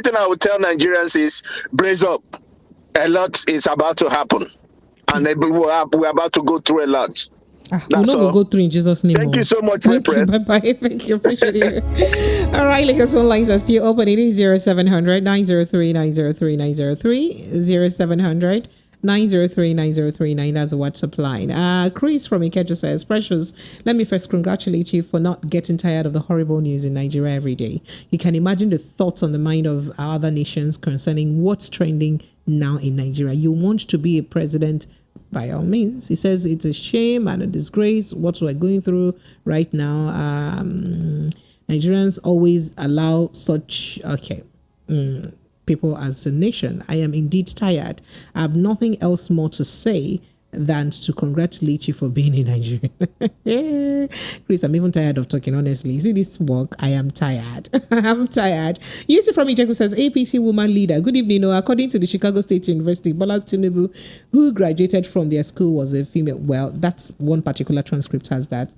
thing I would tell Nigerians is brace up. A lot is about to happen. And we're about to go through a lot. We're not going to go through in Jesus' name. Thank you so much. Thank you. Bye-bye. Thank you. Appreciate it. All right, Lakers phone lines are still open. It is 0700 903 903 903 0700 903 9039. That's the WhatsApp line. Chris from Ikeja says, Precious, let me first congratulate you for not getting tired of the horrible news in Nigeria every day. You can imagine the thoughts on the mind of our other nations concerning what's trending now in Nigeria. You want to be a president, by all means. He says it's a shame and a disgrace what we're going through right now. Nigerians always allow such people as a nation. I am indeed tired. I have nothing else more to say than to congratulate you for being in Nigeria. Chris, I'm even tired of talking, honestly. You see this work? I am tired. I'm tired. Yusuf from Ijeku says, APC woman leader. Good evening. No, according to the Chicago State University, Bola Tinubu, who graduated from their school, was a female. Well, that's one particular transcript has that.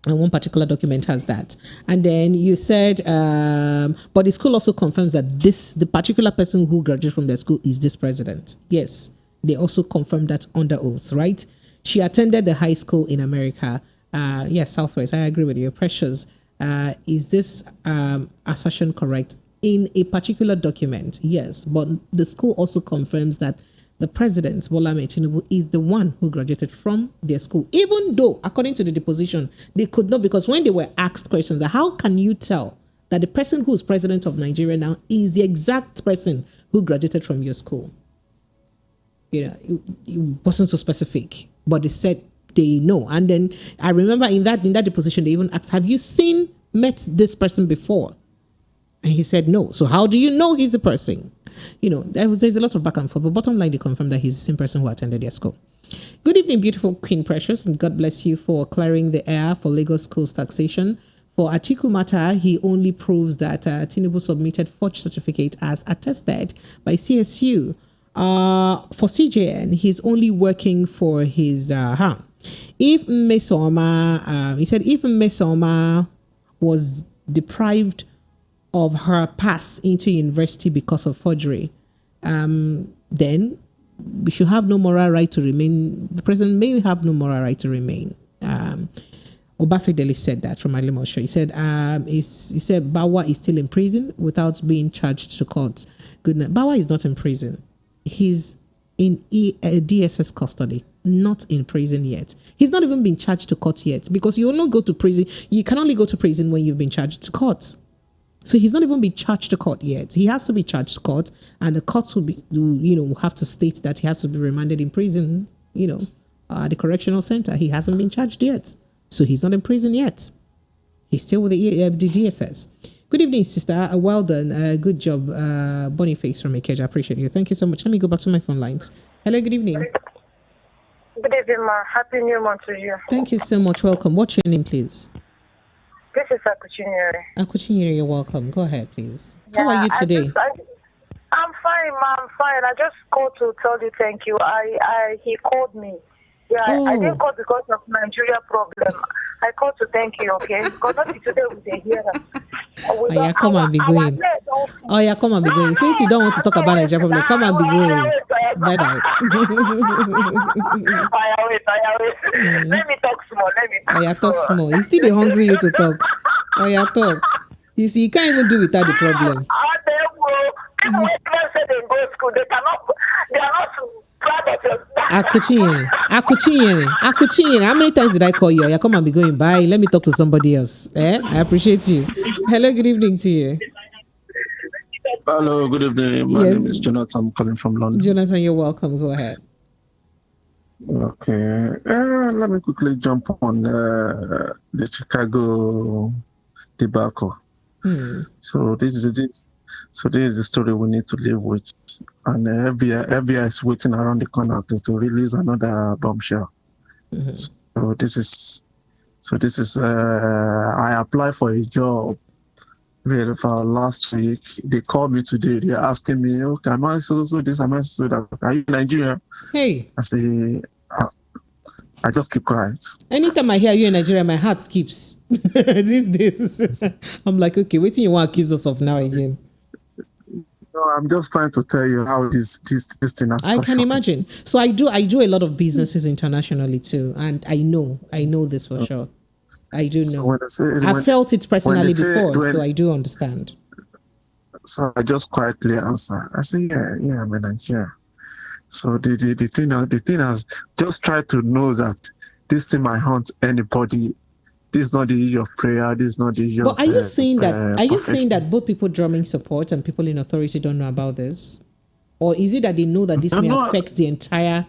And one particular document has that. And then you said, but the school also confirms that the particular person who graduated from the school is this president. Yes, they also confirmed that under oath, right? She attended the high school in America. Yes, Southwest, I agree with you. Precious, is this assertion correct? In a particular document, yes, but the school also confirms that the president, Bola Tinubu, is the one who graduated from their school, even though, according to the deposition, they could not, because when they were asked questions, that how can you tell that the person who is president of Nigeria now is the exact person who graduated from your school? You know, it wasn't so specific, but they said they know. And then I remember in that deposition, they even asked, have you met this person before? And he said no. So how do you know he's the person? You know, there's a lot of back and forth, but bottom line, they confirmed that he's the same person who attended their school. Good evening, beautiful Queen Precious, and God bless you for clearing the air for Lagos schools taxation. For Atiku Mata, he only proves that Tinubu submitted forged certificate as attested by CSU. For CJN, he's only working for his If Mesoma, he said, if Mesoma was deprived of her pass into university because of forgery, then we should have no moral right to remain. The president may have no moral right to remain. Obafidele said that from Alimosho. He said, he said Bawa is still in prison without being charged to court. Goodness, Bawa is not in prison. He's in DSS custody, not in prison yet. He's not even been charged to court yet, because you only go to prison. You can only go to prison when you've been charged to court. So he's not even been charged to court yet. He has to be charged to court, and the courts will be, will have to state that he has to be remanded in prison, at the correctional center. He hasn't been charged yet. So he's not in prison yet. He's still with the DSS. Good evening, sister. Well done. Good job. Boniface from Ikeja. I appreciate you. Thank you so much. Let me go back to my phone lines. Hello, good evening. Good evening, ma. Happy New Month to you. Thank you so much. Welcome. What's your name, please? This is Akuchinyere. Akuchinyere, you're welcome. Go ahead, please. How are you today? I'm fine, ma. I'm fine. I just called to tell you thank you. He called me. Yeah, I didn't call because of Nigeria problem. I called to thank you, okay? Because not today we dey hear us. Oh yeah, come and be going. Oh yeah, come and be going. Since you don't want to talk about Nigeria problem, come and be going. Bye bye. Let me talk small. Oh yeah, talk small. He's still hungry you to talk. Oh yeah, talk. You see, you can't even do without the problem. People who say they go to school, they are not proud of your Akuchinyere. How many times did I call you? Yeah, come and be going. Bye. Let me talk to somebody else. I appreciate you. Hello, good evening to you. Hello, good evening. My name is Jonathan. I'm calling from London. Jonathan, you're welcome. Go ahead. Okay. Let me quickly jump on the Chicago debacle. So this is the story we need to live with, and FBI is waiting around the corner to release another bombshell. So this is I applied for a job really for last week. They called me today. They're asking me, okay, am I so this, am I so that? Are you Nigerian? Hey. I say, I just keep quiet. Anytime I hear you in Nigeria, my heart skips. These days, I'm like, okay, what do you want to accuse us of now again? No, I'm just trying to tell you how this thing has. I can imagine. So I do a lot of businesses internationally too, and I know this for sure. I do know. I felt it personally before, so I do understand. So I just quietly answer. I say, yeah, I'm a Nigerian. So the thing has just tried to know that this thing might haunt anybody. This is not the issue of prayer. This is not the issue. But are you saying that? Are you saying that both people drumming support and people in authority don't know about this, or is it that they know that this may affect the entire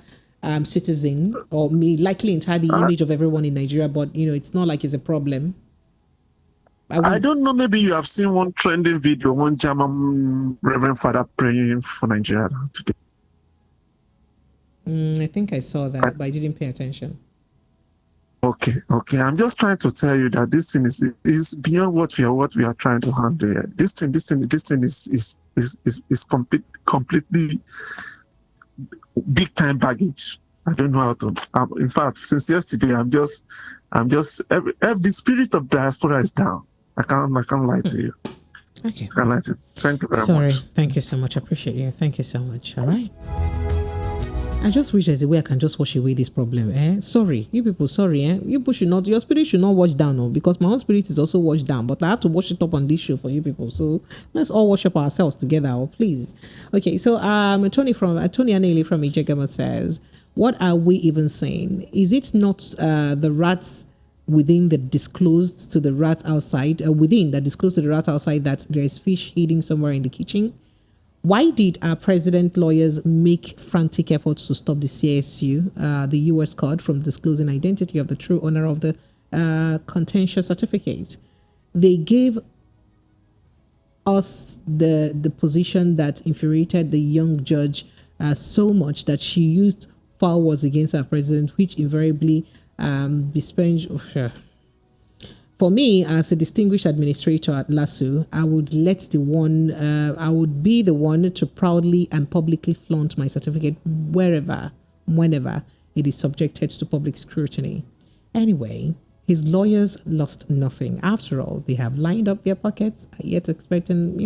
citizen, or may likely entirely the image of everyone in Nigeria? But it's not like it's a problem. I don't know. Maybe you have seen one trending video, one German Reverend Father praying for Nigeria today. I think I saw that, but I didn't pay attention. Okay. I'm just trying to tell you that this thing is beyond what we are trying to handle here. This thing is completely big time baggage. I don't know how to. In fact, since yesterday, I'm just the spirit of diaspora is down. I can't lie to you. Okay. I can't lie to you. Thank you very much. Sorry. Thank you so much. I appreciate you. Thank you so much. All right. I just wish there's a way I can just wash away this problem. Sorry, you people, sorry. You people should not, your spirit should not wash down, because my own spirit is also washed down, but I have to wash it up on this show for you people. So let's all wash up ourselves together, please. Okay, so Tony Aneli from Ijeoma says, what are we even saying? Is it not the rats within that disclosed to the rats outside, that there is fish hidden somewhere in the kitchen? Why did our president lawyers make frantic efforts to stop the CSU, the U.S. court, from disclosing identity of the true owner of the contentious certificate? They gave us the position that infuriated the young judge so much that she used foul words against our president, which invariably besponged. For me, as a distinguished administrator at LASU, I would be the one to proudly and publicly flaunt my certificate whenever it is subjected to public scrutiny. Anyway, his lawyers lost nothing. After all, they have lined up their pockets, yet expecting,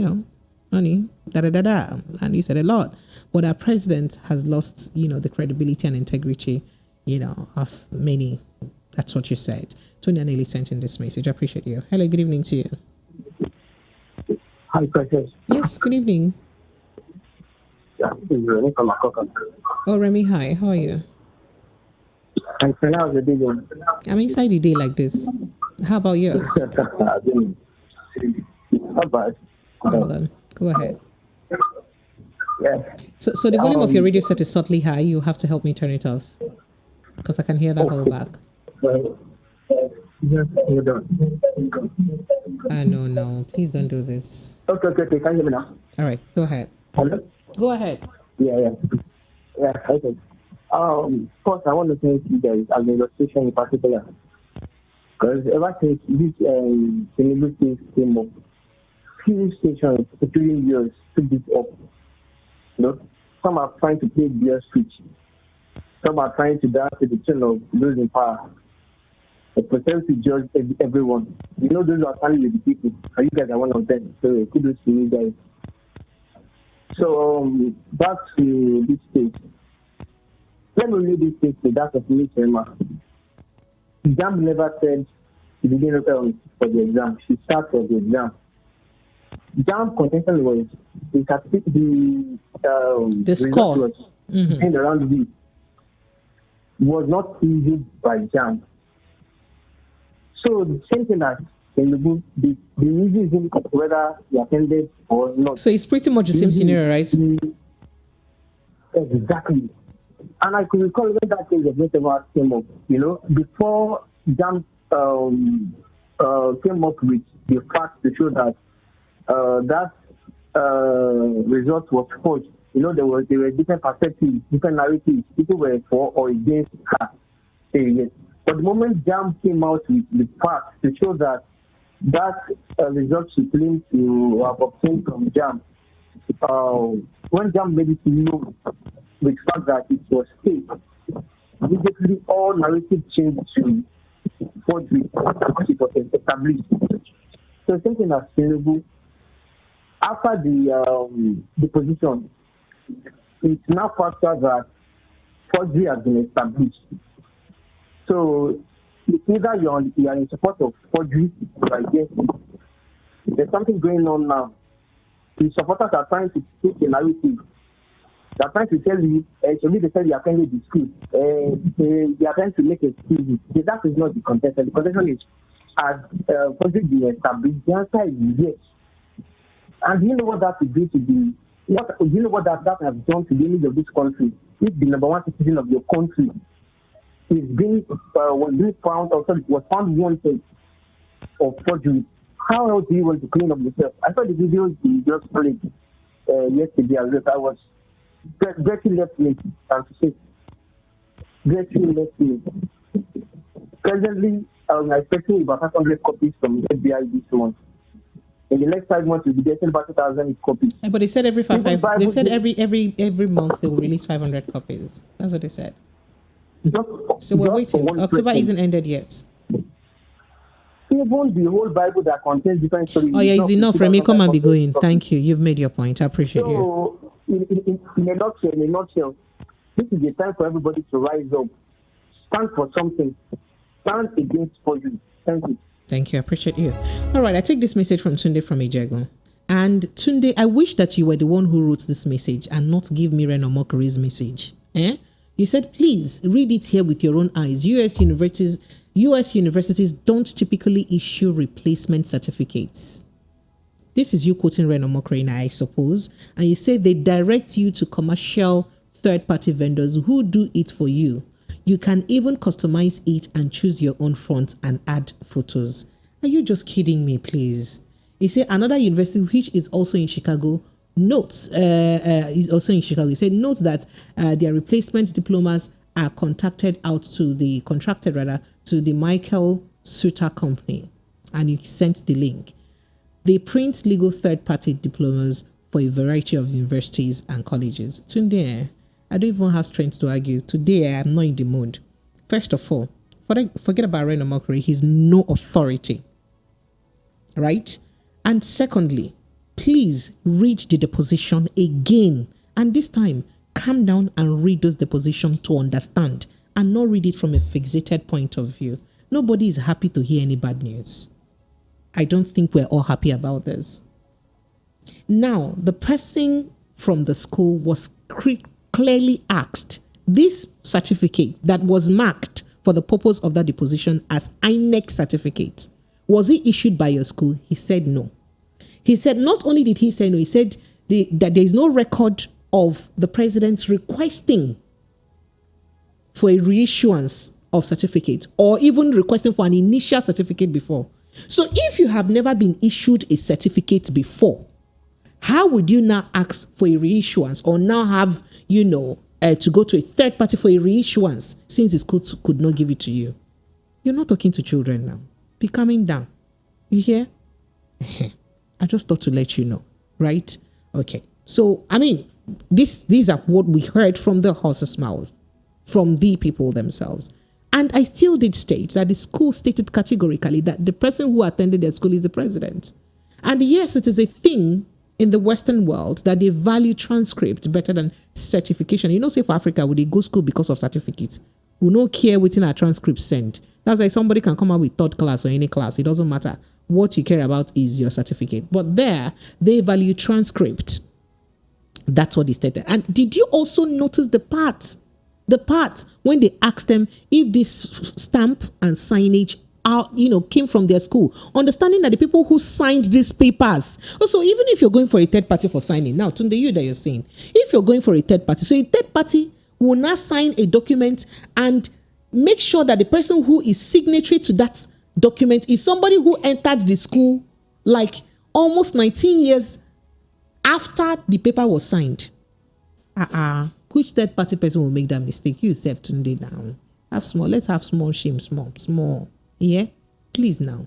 money, and you said a lot. But our president has lost, the credibility and integrity, of many. That's what you said. Tony Aneli sent in this message. I appreciate you. Hello, good evening to you. Hi, Precious. Yes, good evening. Yeah, this is Remy from Makoka. Oh, Remy, hi. How are you? I'm fine. How's the day going? I'm inside the day like this. How about yours? Not bad. Hold on. Go ahead. Yeah. So the volume of your radio set is subtly high. You have to help me turn it off, because I can hear that whole back. No. Please don't do this. Okay. Can you hear me now? All right. Go ahead. Hello? Go ahead. Yeah. Okay. First, I want to thank you guys, as an illustration in particular, because ever since this Tinubu thing came up, few stations, including yours, took this up. Some are trying to play their switch. Some are trying to dance to the tune of those in power. They pretend to judge everyone. Those are standing with the people, and you guys are one of them. So kudos to you guys. So back to this stage. Let me read this stage. That's of Ijeoma. Jam never said she didn't prepare for the exam. She started for the exam. Jam contention was the score was around the was not easy by Jam. So the same thing that in the book, the easy is whether he attended or not. So it's pretty much the same scenario, right? Exactly. And I could recall when that case of Meteor came up, before Jam came up with the fact to show that that result was forged. There were different perspectives, different narratives. People were for or against her. Yes. But the moment Jam came out with the facts to show that result she claimed to have obtained from Jam, when Jam made it known with the fact that it was fake, immediately all narrative changed to forgery because it was established. So something as Tinubu, after the position, it's now factor that forgery has been established. So either you are in support of forgery or against it. There's something going on now. The supporters are trying to take a narrative. They are trying to tell you, actually they said you attended the school. They are trying to make excuses. That is not the contention. The contention is, has forgery been established? The answer is yes. And do you know what that will do to do you know what that has done to the image of this country? If the number one citizen of your country is was found wanted of forgery, how else do you want to clean up yourself? I saw the video you just played yesterday as well. I was very left me and to say Get you next year. Presently, I'm expecting about 500 copies from FBI this month. In the next 5 months, we'll be getting about 2,000 copies. Yeah, but they said every they said every month they will release 500 copies. That's what they said. So we're waiting. October isn't ended yet. Even the whole Bible that contains different stories. Oh yeah, it's enough. Remy, come and be going. Thank you. You've made your point. I appreciate you. So, in a nutshell, this is the time for everybody to rise up, stand for something, stand against poison. Thank you. Thank you. I appreciate you. All right, I take this message from Tunde from Ijego. And Tunde, I wish that you were the one who wrote this message and not give me Reno Mockery's message. You said, please read it here with your own eyes. U.S. universities don't typically issue replacement certificates. This is you quoting Reno Mockery, I suppose. And you say they direct you to commercial third-party vendors who do it for you. You can even customize it and choose your own font and add photos. Are you just kidding me, please? You say another university, which is also in Chicago, notes that their replacement diplomas are contracted to the Michael Suter company, and you sent the link. They print legal third-party diplomas for a variety of universities and colleges. Tunde, I don't even have strength to argue. Today, I am not in the mood. First of all, forget about Reno Mockery. He's no authority. Right? And secondly, please read the deposition again. And this time, calm down and read those depositions to understand and not read it from a fixated point of view. Nobody is happy to hear any bad news. I don't think we're all happy about this. Now, the person from the school was clearly asked, this certificate that was marked for the purpose of that deposition as INEC certificate, was it issued by your school? He said no. He said not only did he say no, he said that there is no record of the president requesting for a reissuance of certificate or even requesting for an initial certificate before. So if you have never been issued a certificate before, how would you now ask for a reissuance or now have, to go to a third party for a reissuance since the school could not give it to you? You're not talking to children now. Be calming down. You hear? I just thought to let you know, right? Okay. So, these are what we heard from the horse's mouth, from the people themselves. And I still did state that the school stated categorically that the person who attended their school is the president. And yes, it is a thing in the Western world that they value transcript better than certification. Say for Africa, would they go school because of certificates? We don't care within our transcript sent. That's why somebody can come out with third class or any class. It doesn't matter. What you care about is your certificate. But there, they value transcript. That's what they stated. And did you also notice the part when they asked them if this stamp and signage came from their school, understanding that the people who signed these papers. Also, even if you're going for a third party for signing, now, Tunde, you that you're saying, if you're going for a third party, so a third party will now sign a document and make sure that the person who is signatory to that document is somebody who entered the school like almost 19 years after the paper was signed. Which third party person will make that mistake? You yourself, Tunde, now. Let's have small shame, small. Yeah? Please now.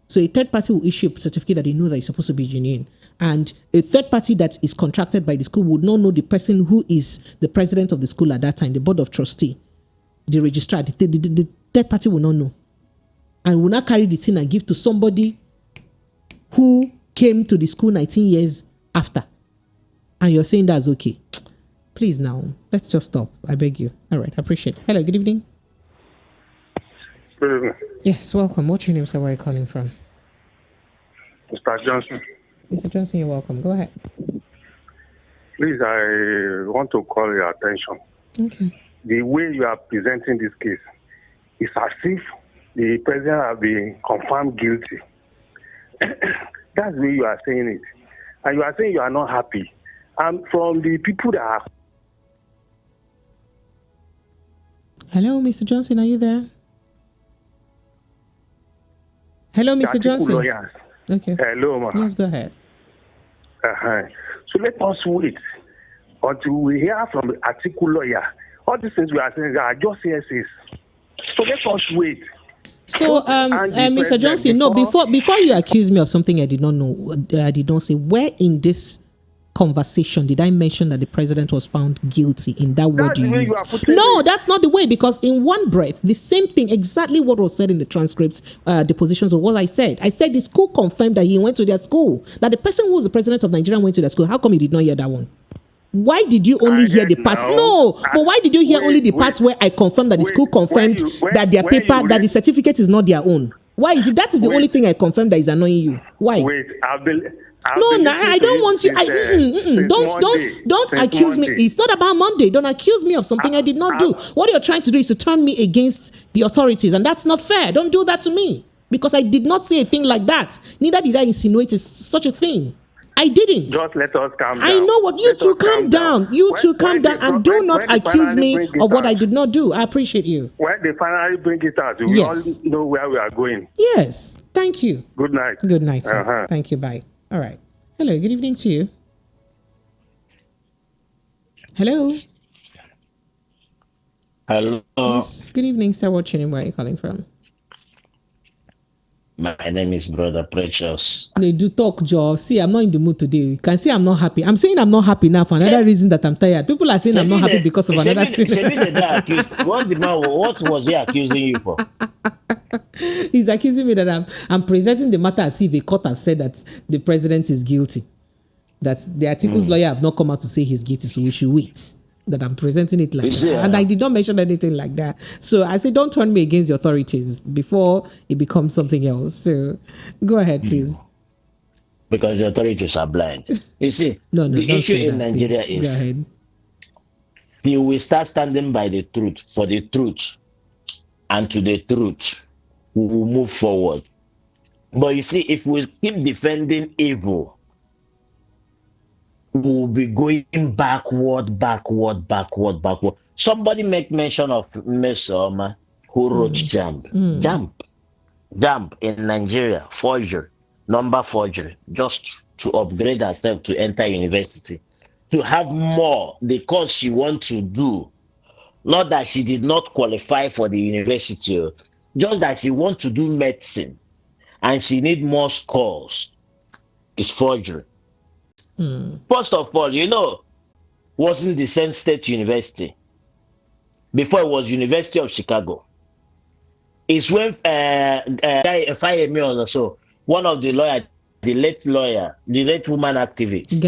So a third party will issue a certificate that they know that is supposed to be genuine. And a third party that is contracted by the school would not know the person who is the president of the school at that time, the board of trustee, the registrar. The third party will not know. And will not carry the thing and give to somebody who came to the school 19 years after. And you're saying that's okay. Please now, let's just stop. I beg you. All right, I appreciate it. Hello, good evening. Good evening. Yes, welcome. What's your name, sir? Where are you calling from? Mr. Johnson. Mr. Johnson, you're welcome. Go ahead. Please, I want to call your attention. Okay. The way you are presenting this case is as if the president has been confirmed guilty. That's the way you are saying it. And you are saying you are not happy. And from the people that are... Hello, Mr. Johnson, are you there? Hello, Mr. Johnson. Lawyers. Okay. Hello, ma. Yes, go ahead. So let us wait until we hear from the article lawyer All these things we are saying are just CSAs. So let us wait. So, Mr. Johnson, no, before you accuse me of something I did not know, I did not say, where in this conversation did I mention that the president was found guilty in that word you used? No, that's not the way, because in one breath, the same thing, exactly what was said in the transcripts, the positions of what I said. I said the school confirmed that he went to their school, that the person who was the president of Nigeria went to their school. How come you did not hear that one? Why did you only hear the parts? No, but why did you hear only the parts where I confirmed that the school confirmed that their paper, that the certificate is not their own? Why is it? That is the only thing I confirmed that is annoying you. Why? Wait, I don't want you. Don't accuse me. It's not about Monday. Don't accuse me of something I did not do. What you're trying to do is to turn me against the authorities, and that's not fair. Don't do that to me, because I did not say a thing like that. Neither did I insinuate such a thing. I didn't. Just let us calm down. I know what you two calm down. You two calm down and do not accuse me of what I did not do. I appreciate you. When they finally bring it out, we all know where we are going. Yes. Thank you. Good night. Good night, sir. Thank you. Bye. All right. Hello. Good evening to you. Hello. Hello. Yes. Good evening, sir. What's your name? Where are you calling from? My name is Brother Precious. They do talk, Joe. See, I'm not in the mood today. You can see I'm not happy. I'm saying I'm not happy now for another reason that I'm tired. People are saying I'm not happy because of another thing. What was he accusing you for? He's accusing me that I'm presenting the matter as if a court have said that the president is guilty. That the Atiku's lawyer have not come out to say he's guilty, so we should wait. That I'm presenting it like that. And I did not mention anything like that. So I say, don't turn me against the authorities before it becomes something else. So go ahead, please. Because the authorities are blind. You see, the issue in Nigeria is you will start standing by the truth, for the truth, and to the truth, we will move forward. But you see, if we keep defending evil, will be going backward. Somebody make mention of Mesoma, who wrote Jump in Nigeria, forgery, number forgery, just to upgrade herself to enter university, to have more the course she wants to do. Not that she did not qualify for the university, just that she wants to do medicine and she need more scores. It's forgery. First of all, wasn't the same state university. Before it was University of Chicago. It's when Fayemi or so, one of the lawyers, the late woman activist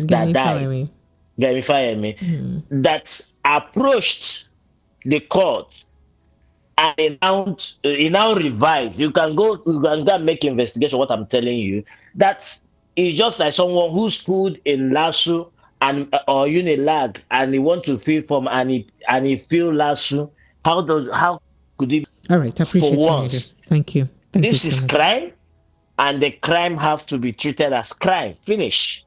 that died, Gani Fayemi, that approached the court and he now revived. You can go and make investigation. What I'm telling you, that's. It's just like someone who schooled in LASU or Unilag and he want to fill form and he feel LASU. How could it? All right, I appreciate you. Thank you. This is crime, and the crime have to be treated as crime. Finish.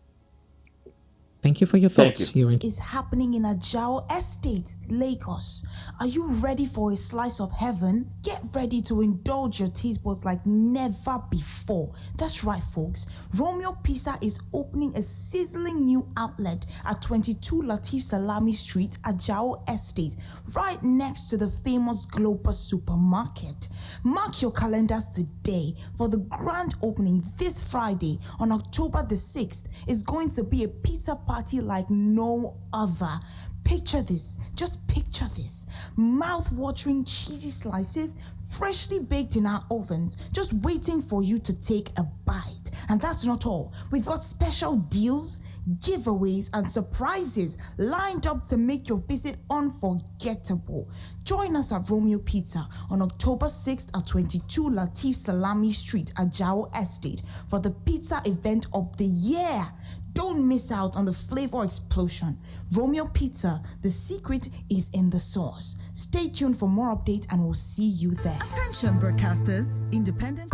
Thank you for your thoughts. Is happening in Ajao Estate, Lagos. Are you ready for a slice of heaven? Get ready to indulge your taste buds like never before. That's right, folks. Romeo Pizza is opening a sizzling new outlet at 22 Latif Salami Street, Ajao Estate, right next to the famous Global Supermarket. Mark your calendars today for the grand opening this Friday on October the 6th. It's going to be a pizza party like no other. Picture this, just picture this. Mouth-watering cheesy slices, freshly baked in our ovens, just waiting for you to take a bite. And that's not all. We've got special deals, giveaways, and surprises lined up to make your visit unforgettable. Join us at Romeo Pizza on October 6th at 22 Latif Salami Street, Ajao Estate for the pizza event of the year. Don't miss out on the flavor explosion. Romeo Pizza, the secret is in the sauce. Stay tuned for more updates and we'll see you there. Attention broadcasters, independent.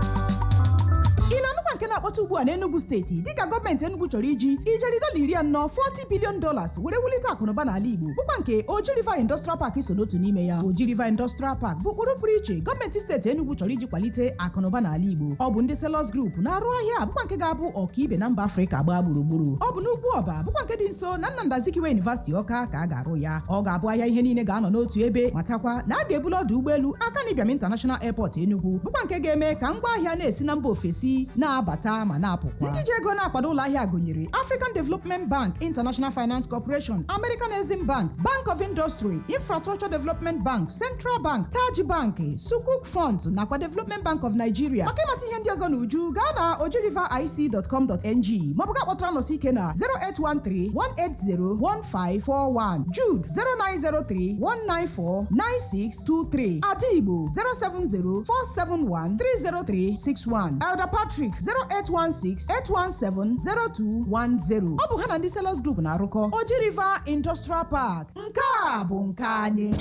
bụkwa nke na-akpọta ugbu a n'Enugu steeti dịka gọọmenti Enugu chọrọ iji ijeri $40 billion were wulite akụnụba n'ala Igbo bụkwa nke Oji River Industrial Park so n'otu n'ime ya. Oji River Industrial Park bụ ụkpụrụ pụrụ iche gọọmenti steeti Enugu chọrọ iji kwalite akụnụba n'ala Igbo. Ọ bụ ndị Sellers Group na-arụ ahịa bụkwa nke ga-abụ ọkaibe na mba Afrịka gbaa gburugburu. Ọ bụ n'ugwu ọba bụkwa nke dị nso na Nnamdi Azikiwe University Ọka ka a ga-arụ ya. Ọ ga-abụ ahịa ihe niile ga-anọ n'otu ebe matakwa na a ga-ebulu ọdụ ụgbọelu Akanibiam International Airport Enugu bụkwa nke ga-eme ka ngwa ahịa na-esi na mba ofesi na-abata ma na-apụkwa. Ndị ji ego na-akwado ụlọ ahịa gụnyere African Development Bank, International Finance Corporation, American Exim Bank, Bank of Industry, Infrastructure Development Bank, Central Bank, Taj Bank, Sukuk Funds nakwa Development Bank of Nigeria. Maka ịmata ihe ndị ọzọ n'uju gaa na ojiriveric.com.ng maọbụ gaa kpọtụrụ anọsi ike na 08131801541, Jude 0903-194-9623, Adigbo 070-471-30361, Elder Patrick 0816-817-0210. Ọ bụ ha na ndị Sellers Group na-arụkọ Oji River Industrial Park. Nke a bụ nke anyị.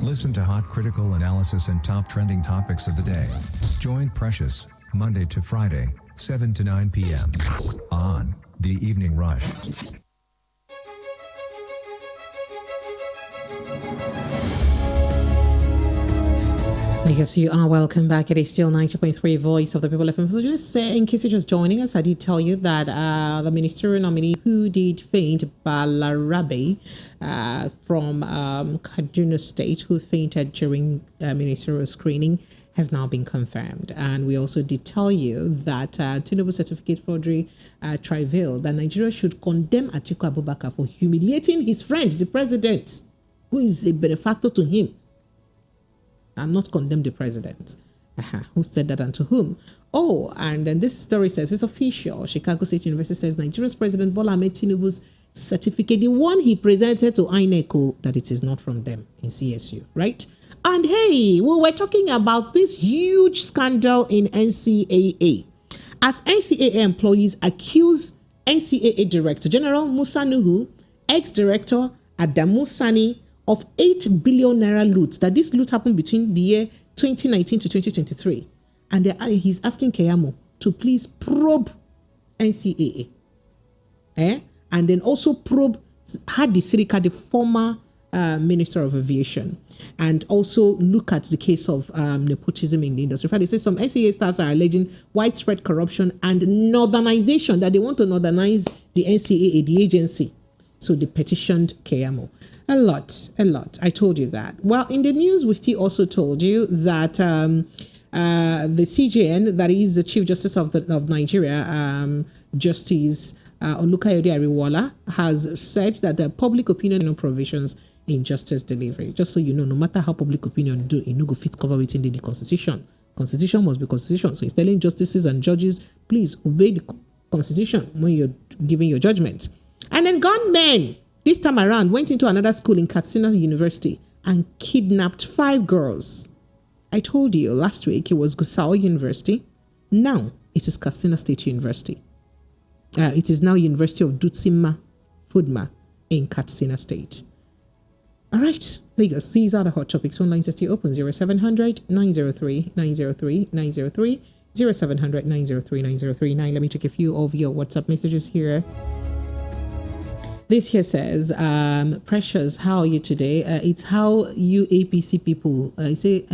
Listen to hot critical analysis and top trending topics of the day. Join Precious Monday to Friday, 7 to 9 p.m. on The Evening Rush. Yes, you are welcome back. It is still 90.3 Voice of the People FM. So just in case you're just joining us, I did tell you that the ministerial nominee who did faint, Balarabe, from Kaduna State, who fainted during ministerial screening, has now been confirmed. And we also did tell you that Tinubu certificate forgery trial, that Nigeria should condemn Atiku Abubakar for humiliating his friend, the president, who is a benefactor to him. And not condemn the president. Who said that and to whom? Oh, and then this story says it's official. Chicago State University says Nigeria's President Bola Ahmed Tinubu's certificate, the one he presented to INEC, that it is not from them in CSU, right? And hey, well, we're talking about this huge scandal in NCAA. As NCAA employees accuse NCAA Director General Musa Nuhu, ex-director Adamu Sani, of 8 billion naira loot, that this loot happened between the year 2019 to 2023. And he's asking Keyamo to please probe NCAA. And then also probe Hadi Sirika, the former Minister of Aviation, and also look at the case of nepotism in the industry. In fact, they say some NCAA staffs are alleging widespread corruption and northernization, that they want to northernize the NCAA, the agency. So they petitioned Keyamo. A lot. I told you that. Well, in the news, we still also told you that the CJN, that is the Chief Justice of Nigeria, Justice Olukayode Ariwola, has said that the public opinion provisions in justice delivery. Just so you know, no matter how public opinion do, it no go fit cover it in the Constitution. Constitution must be Constitution. So it's telling justices and judges, please obey the Constitution when you're giving your judgment. And then gunmen, this time around, went into another school in Katsina University and kidnapped 5 girls. I told you last week it was Gusau University. Now it is Katsina State University. It is now University of Dutsima Fudma in Katsina State. All right, Lagos, these are the hot topics. Phone lines are still open. 0700 903 903 903 0700 903 903. Now let me take a few of your WhatsApp messages here. This here says, Precious, how are you today? It's how you APC people, I say,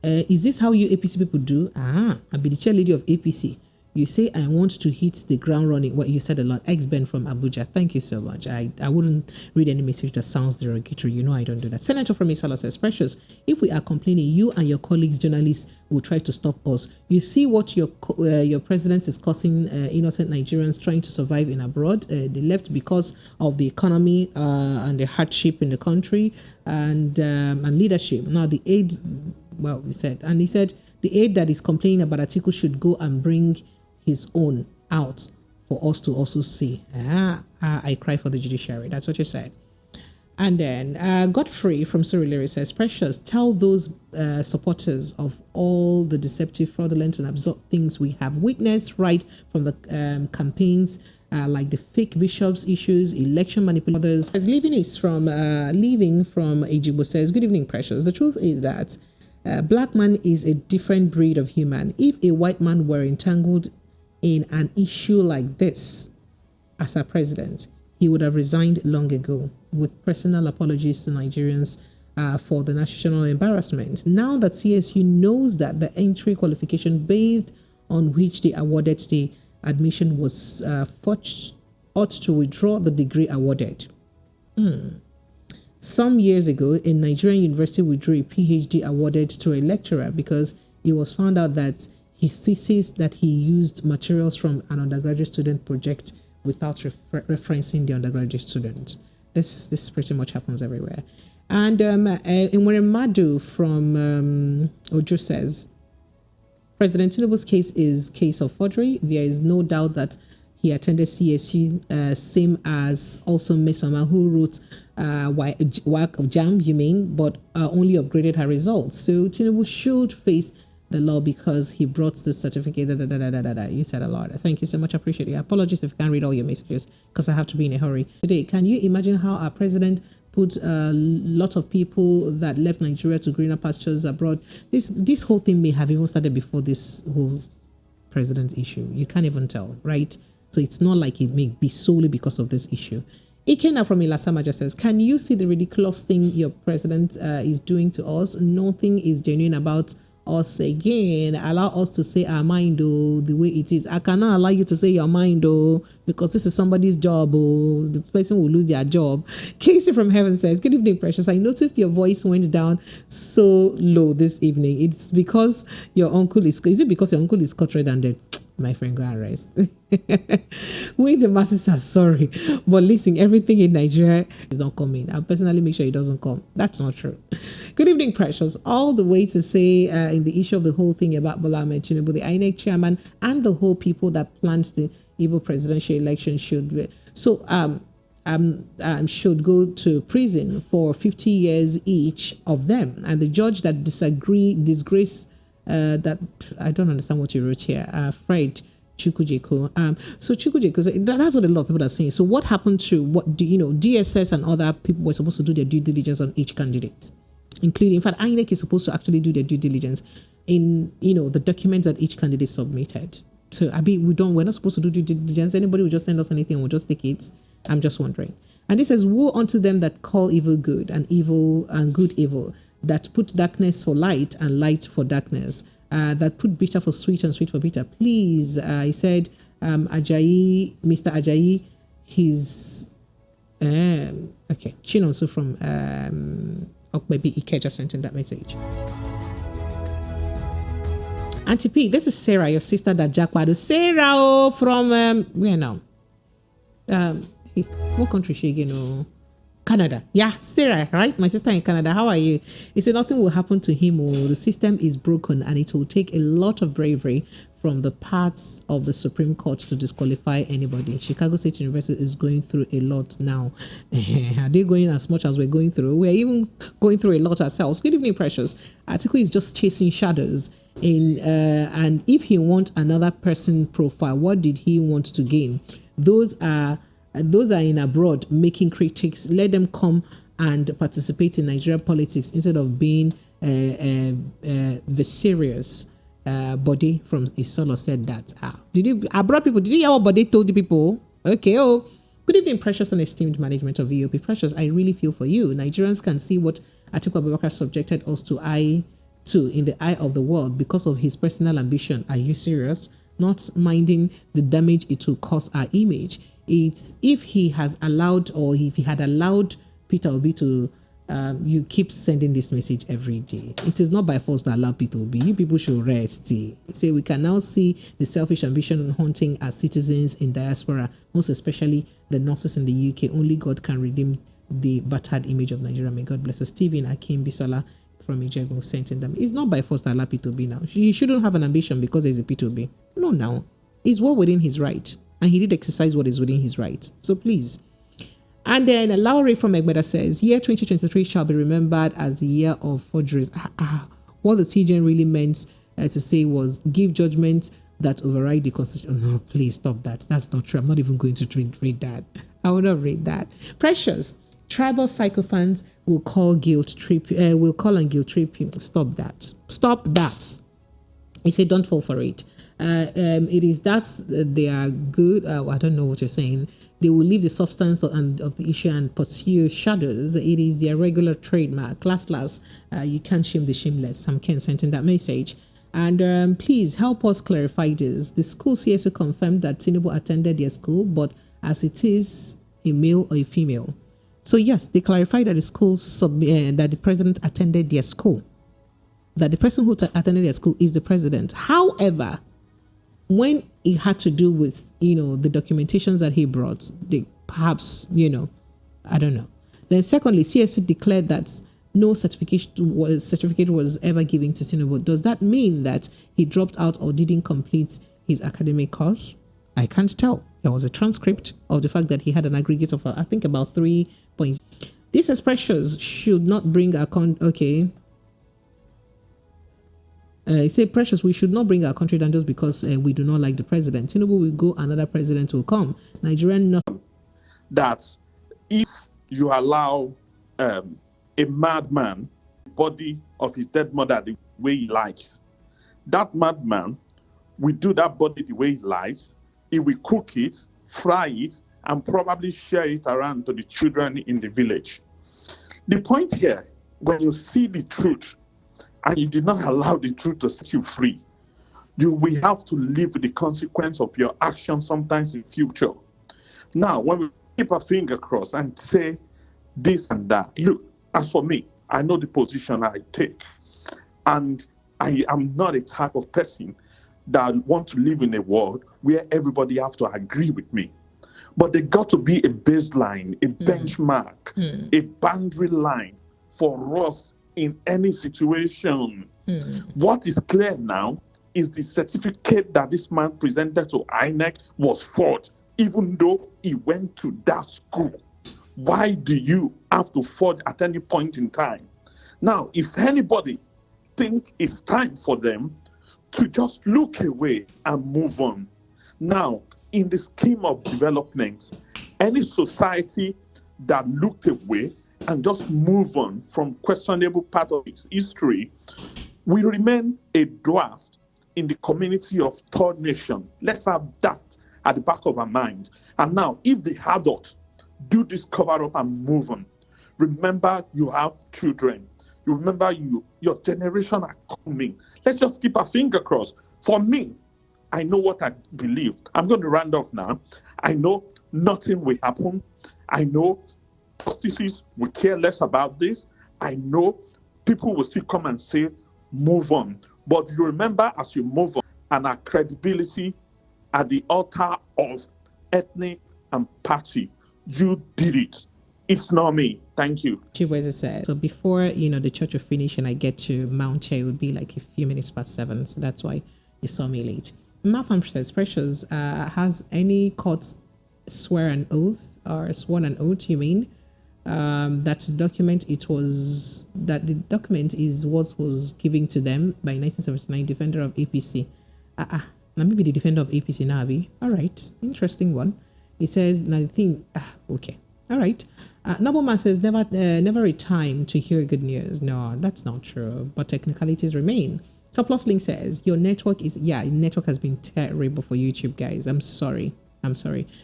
is this how you APC people do? I'll be the chairlady of APC. You say, I want to hit the ground running. Well, you said a lot. Ex-Ben from Abuja. Thank you so much. I wouldn't read any message that sounds derogatory. You know I don't do that. Senator from Isala says, Precious, if we are complaining, you and your colleagues, journalists, will try to stop us. You see what your president is causing innocent Nigerians trying to survive in abroad. They left because of the economy and the hardship in the country and leadership. Now the aid, well, he said the aid that is complaining about Atiku should go and bring his own out for us to also see. I cry for the judiciary. That's what you said. And then Godfrey from Surulere says, Precious, tell those supporters of all the deceptive, fraudulent, and absurd things we have witnessed right from the campaigns, like the fake bishops issues, election manipulators. As leaving from Ejigbo says, good evening, Precious. The truth is that black man is a different breed of human. If a white man were entangled in an issue like this as our president, he would have resigned long ago with personal apologies to Nigerians for the national embarrassment. Now that CSU knows that the entry qualification based on which they awarded the admission was forged, ought to withdraw the degree awarded. Some years ago, a Nigerian university withdrew a PhD awarded to a lecturer because it was found out that his thesis that he used materials from an undergraduate student project without referencing the undergraduate student. This pretty much happens everywhere. And Madu from Ojo says, President Tinubu's case is case of forgery. There is no doubt that he attended CSU, same as also Mesoma, who wrote work of JAM, you mean, but only upgraded her results. So Tinubu should face the law because he brought the certificate. You said a lot. Thank you so much. I appreciate it. Apologies if I can't read all your messages because I have to be in a hurry today. Can you imagine how our president put a lot of people that left Nigeria to greener pastures abroad? This whole thing may have even started before this whole president issue. You can't even tell, right? So it's not like it may be solely because of this issue. Ikena from Ilasamaja says, can you see the ridiculous thing your president is doing to us? Nothing is genuine about us again. Allow us to say our mind, oh, the way it is. I cannot allow you to say your mind, oh, because this is somebody's job, oh, the person will lose their job. Casey from Heaven says, good evening, Precious. I noticed your voice went down so low this evening. It's because your uncle is it because your uncle is cut red-handed? My friend, go and rest. We the masses are sorry, but listen, everything in Nigeria is not coming. I'll personally make sure it doesn't come. That's not true. Good evening, Precious. All the way to say in the issue of the whole thing about Bola Ahmed Tinubu, the INEC chairman, and the whole people that planned the evil presidential election should should go to prison for 50 years each of them. And the judge that disgrace that I don't understand what you wrote here. Fred Chukujeko. So Chukujeko, that's what a lot of people are saying. So what happened to DSS and other people were supposed to do their due diligence on each candidate, including, in fact, INEC is supposed to actually do their due diligence in the documents that each candidate submitted. So we're not supposed to do due diligence. Anybody will just send us anything and we'll just take it. I'm just wondering. And this says, woe unto them that call evil good and good evil, that put darkness for light and light for darkness, that put bitter for sweet and sweet for bitter. Please, he said, Ajayi, Mr. Ajayi, he's okay. Chinonso from maybe Ike just sent in that message. Auntie P, this is Sarah, your sister that Jakwado. Sarah from where now? What country is she again? Canada. Yeah, Sarah, right? My sister in Canada. How are you? He said nothing will happen to him. The system is broken and it will take a lot of bravery from the parts of the Supreme Court to disqualify anybody. Chicago State University is going through a lot now. Are they going as much as we're going through? We're even going through a lot ourselves. Good evening, Precious. Atiku is just chasing shadows. And if he wants another person profile, what did he want to gain? Those are in abroad making critics. Let them come and participate in Nigerian politics instead of being the serious body from Isolo said that. Abroad people, did you hear what Body told the people? Okay, good evening, Precious and esteemed management of EOP. Precious, I really feel for you. Nigerians can see what Atiku Abubakar subjected us to in the eye of the world because of his personal ambition. Are you serious? Not minding the damage it will cause our image. It's if he had allowed Peter Obi to, you keep sending this message every day. It is not by force to allow Peter Obi. You people should rest. Say we can now see the selfish ambition and haunting our citizens in diaspora, most especially the nurses in the UK. Only God can redeem the battered image of Nigeria. May God bless us. Stephen Akim Bisola from Ijeoma sent in them. It's not by force to allow Peter Obi now. He shouldn't have an ambition because there's a Peter Obi. No, now. He's well within his right. And he did exercise what is within his right. So please. And then Lowry from Egbeda says, year 2023 shall be remembered as the year of forgeries. What the CJN really meant to say was give judgment that override the constitution. Oh, no, please stop that. That's not true. I'm not even going to read that. I will not read that. Precious. Tribal sycophants will call on guilt tripping. Stop that. Stop that. He said, don't fall for it. It is that they are good. I don't know what you're saying. They will leave the substance of the issue and pursue shadows. It is their regular trademark. Last, you can't shame the shameless. Sam Ken sent in that message. And please help us clarify this. The school CSO confirmed that Tinubu attended their school, but as it is a male or a female. So yes, they clarified that the school that the president attended their school. That the person who attended their school is the president. However, when it had to do with, the documentations that he brought, they perhaps, I don't know. Then secondly, CSU declared that no certificate was ever given to Tinubu. Does that mean that he dropped out or didn't complete his academic course? I can't tell. There was a transcript of the fact that he had an aggregate of, I think, about 3 points. These expressions should not bring our okay. Say, Precious, we should not bring our country down just because we do not like the president. Tinubu will go, another president will come. Nigerian that if you allow a madman, body of his dead mother the way he likes, that madman will do that body the way he likes. He will cook it, fry it, and probably share it around to the children in the village. The point here, when you see the truth, and you did not allow the truth to set you free, you will have to live with the consequence of your actions sometimes in future. Now, when we keep our finger crossed and say this and that, look, as for me, I know the position I take. And I am not a type of person that want to live in a world where everybody have to agree with me. But there got to be a baseline, a benchmark, a boundary line for us in any situation. What is clear now is the certificate that this man presented to INEC was forged, even though he went to that school. Why do you have to forge at any point in time? Now, if anybody think it's time for them to just look away and move on. Now, in the scheme of development, any society that looked away and just move on from questionable part of its history will remain a draft in the community of third nation. Let's have that at the back of our mind. And now, if the adults do this cover up and move on, remember you have children. You remember your generation are coming. Let's just keep our finger crossed. For me, I know what I believe. I'm going to round off now. I know nothing will happen. I know justices will care less about this. I know people will still come and say, move on. But you remember as you move on, and our credibility at the altar of ethnic and party, you did it. It's not me. Thank you. Chibueze said. So before, the church will finish and I get to Mount Chair, it would be like a few minutes past 7. So that's why you saw me late. Malfam says, Precious, has any court sworn an oath, you mean? That the document is what was given to them by 1979 defender of APC. Now maybe the defender of APC Navi. All right, interesting one. He says, now the thing, okay, all right. Nobleman says, never a time to hear good news. No, that's not true, but technicalities remain. Surplus Link says, your network has been terrible for YouTube, guys. I'm sorry.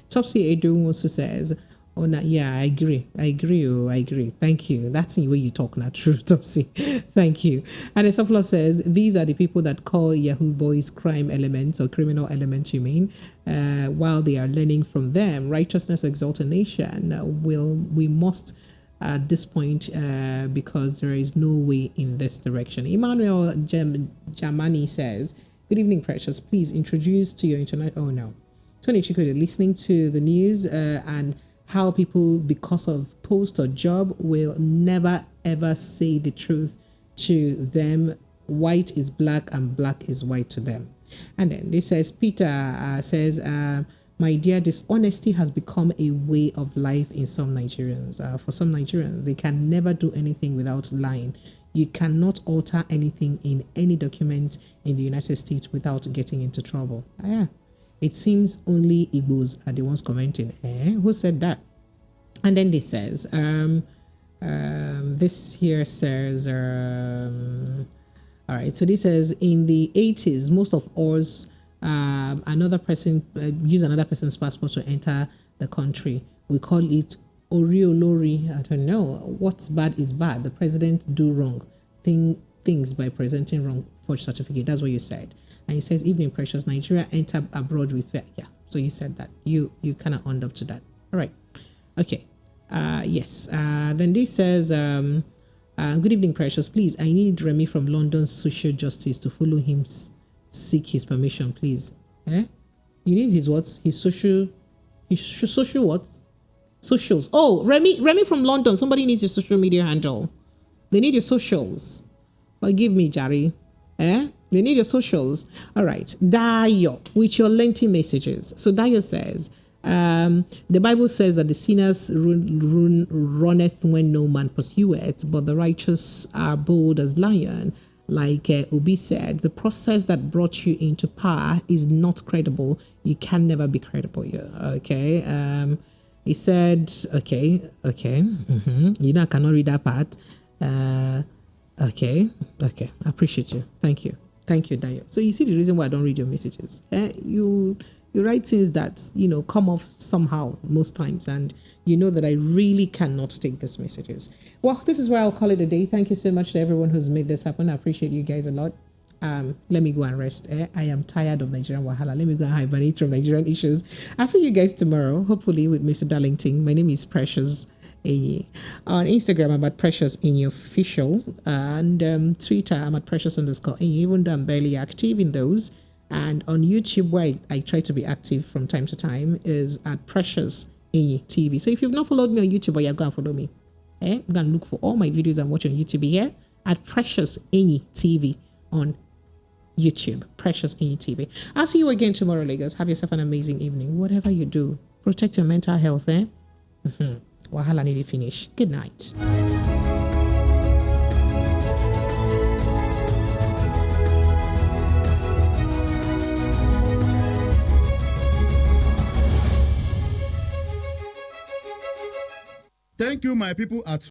Topsy Edu also says, oh, no, yeah, I agree. Thank you. That's the way you talk, not true, Topsy. Thank you. And the Surplus says, these are the people that call Yahoo Boys crime elements or criminal elements, you mean, while they are learning from them. Righteousness exalt a nation. We must at this point because there is no way in this direction. Emmanuel Jamani says, good evening, Precious. Please introduce to your internet. Oh, no. Tony Chikode, listening to the news and how people, because of post or job, will never ever say the truth to them. White is black and black is white to them. And then this says, Peter says, my dear, dishonesty has become a way of life in some Nigerians. For some Nigerians, they can never do anything without lying. You cannot alter anything in any document in the United States without getting into trouble. It seems only Igbos are the ones commenting. Who said that? And then this says, this here says, All right. So this says in the 80s, most of us, another person use another person's passport to enter the country. We call it Oriolori. I don't know. What's bad is bad. The president do wrong things by presenting wrong forged certificate. That's what you said. And it says, evening precious, Nigeria enter abroad with fair. Yeah. So you said that. You kind of owned up to that. All right. Okay. Yes. Then this says, good evening, precious. Please, I need Remy from London Social Justice to follow him, seek his permission, please. You need his what? His social what? Socials. Oh, Remy from London. Somebody needs your social media handle. They need your socials. Forgive me, Jari. They need your socials. All right. Dayo, with your lengthy messages. So Dayo says, the Bible says that the sinners runneth when no man pursueth, but the righteous are bold as lion. Like Obi said, the process that brought you into power is not credible. You can never be credible. Okay. He said, okay. You know, I cannot read that part. Okay. I appreciate you. Thank you, Dayo. So you see the reason why I don't read your messages. You write things that, come off somehow most times, and you know that I really cannot take these messages. Well, this is where I'll call it a day. Thank you so much to everyone who's made this happen. I appreciate you guys a lot. Let me go and rest. I am tired of Nigerian wahala. Let me go and hibernate from Nigerian issues. I'll see you guys tomorrow, hopefully with Mr. Darlington. My name is Precious Enyi. On Instagram, I'm at Precious Enyi Official, and Twitter, I'm at Precious_Enyi, even though I'm barely active in those. And on YouTube, where I try to be active from time to time, is at Precious Enyi TV. So if you've not followed me on YouTube, you're going to follow me. Go and look for all my videos I'm watching on YouTube here at Precious Enyi TV on YouTube. Precious Enyi TV. I'll see you again tomorrow, Lagos. Have yourself an amazing evening. Whatever you do, protect your mental health. Wahala need to finish. Good night. Thank you, my people at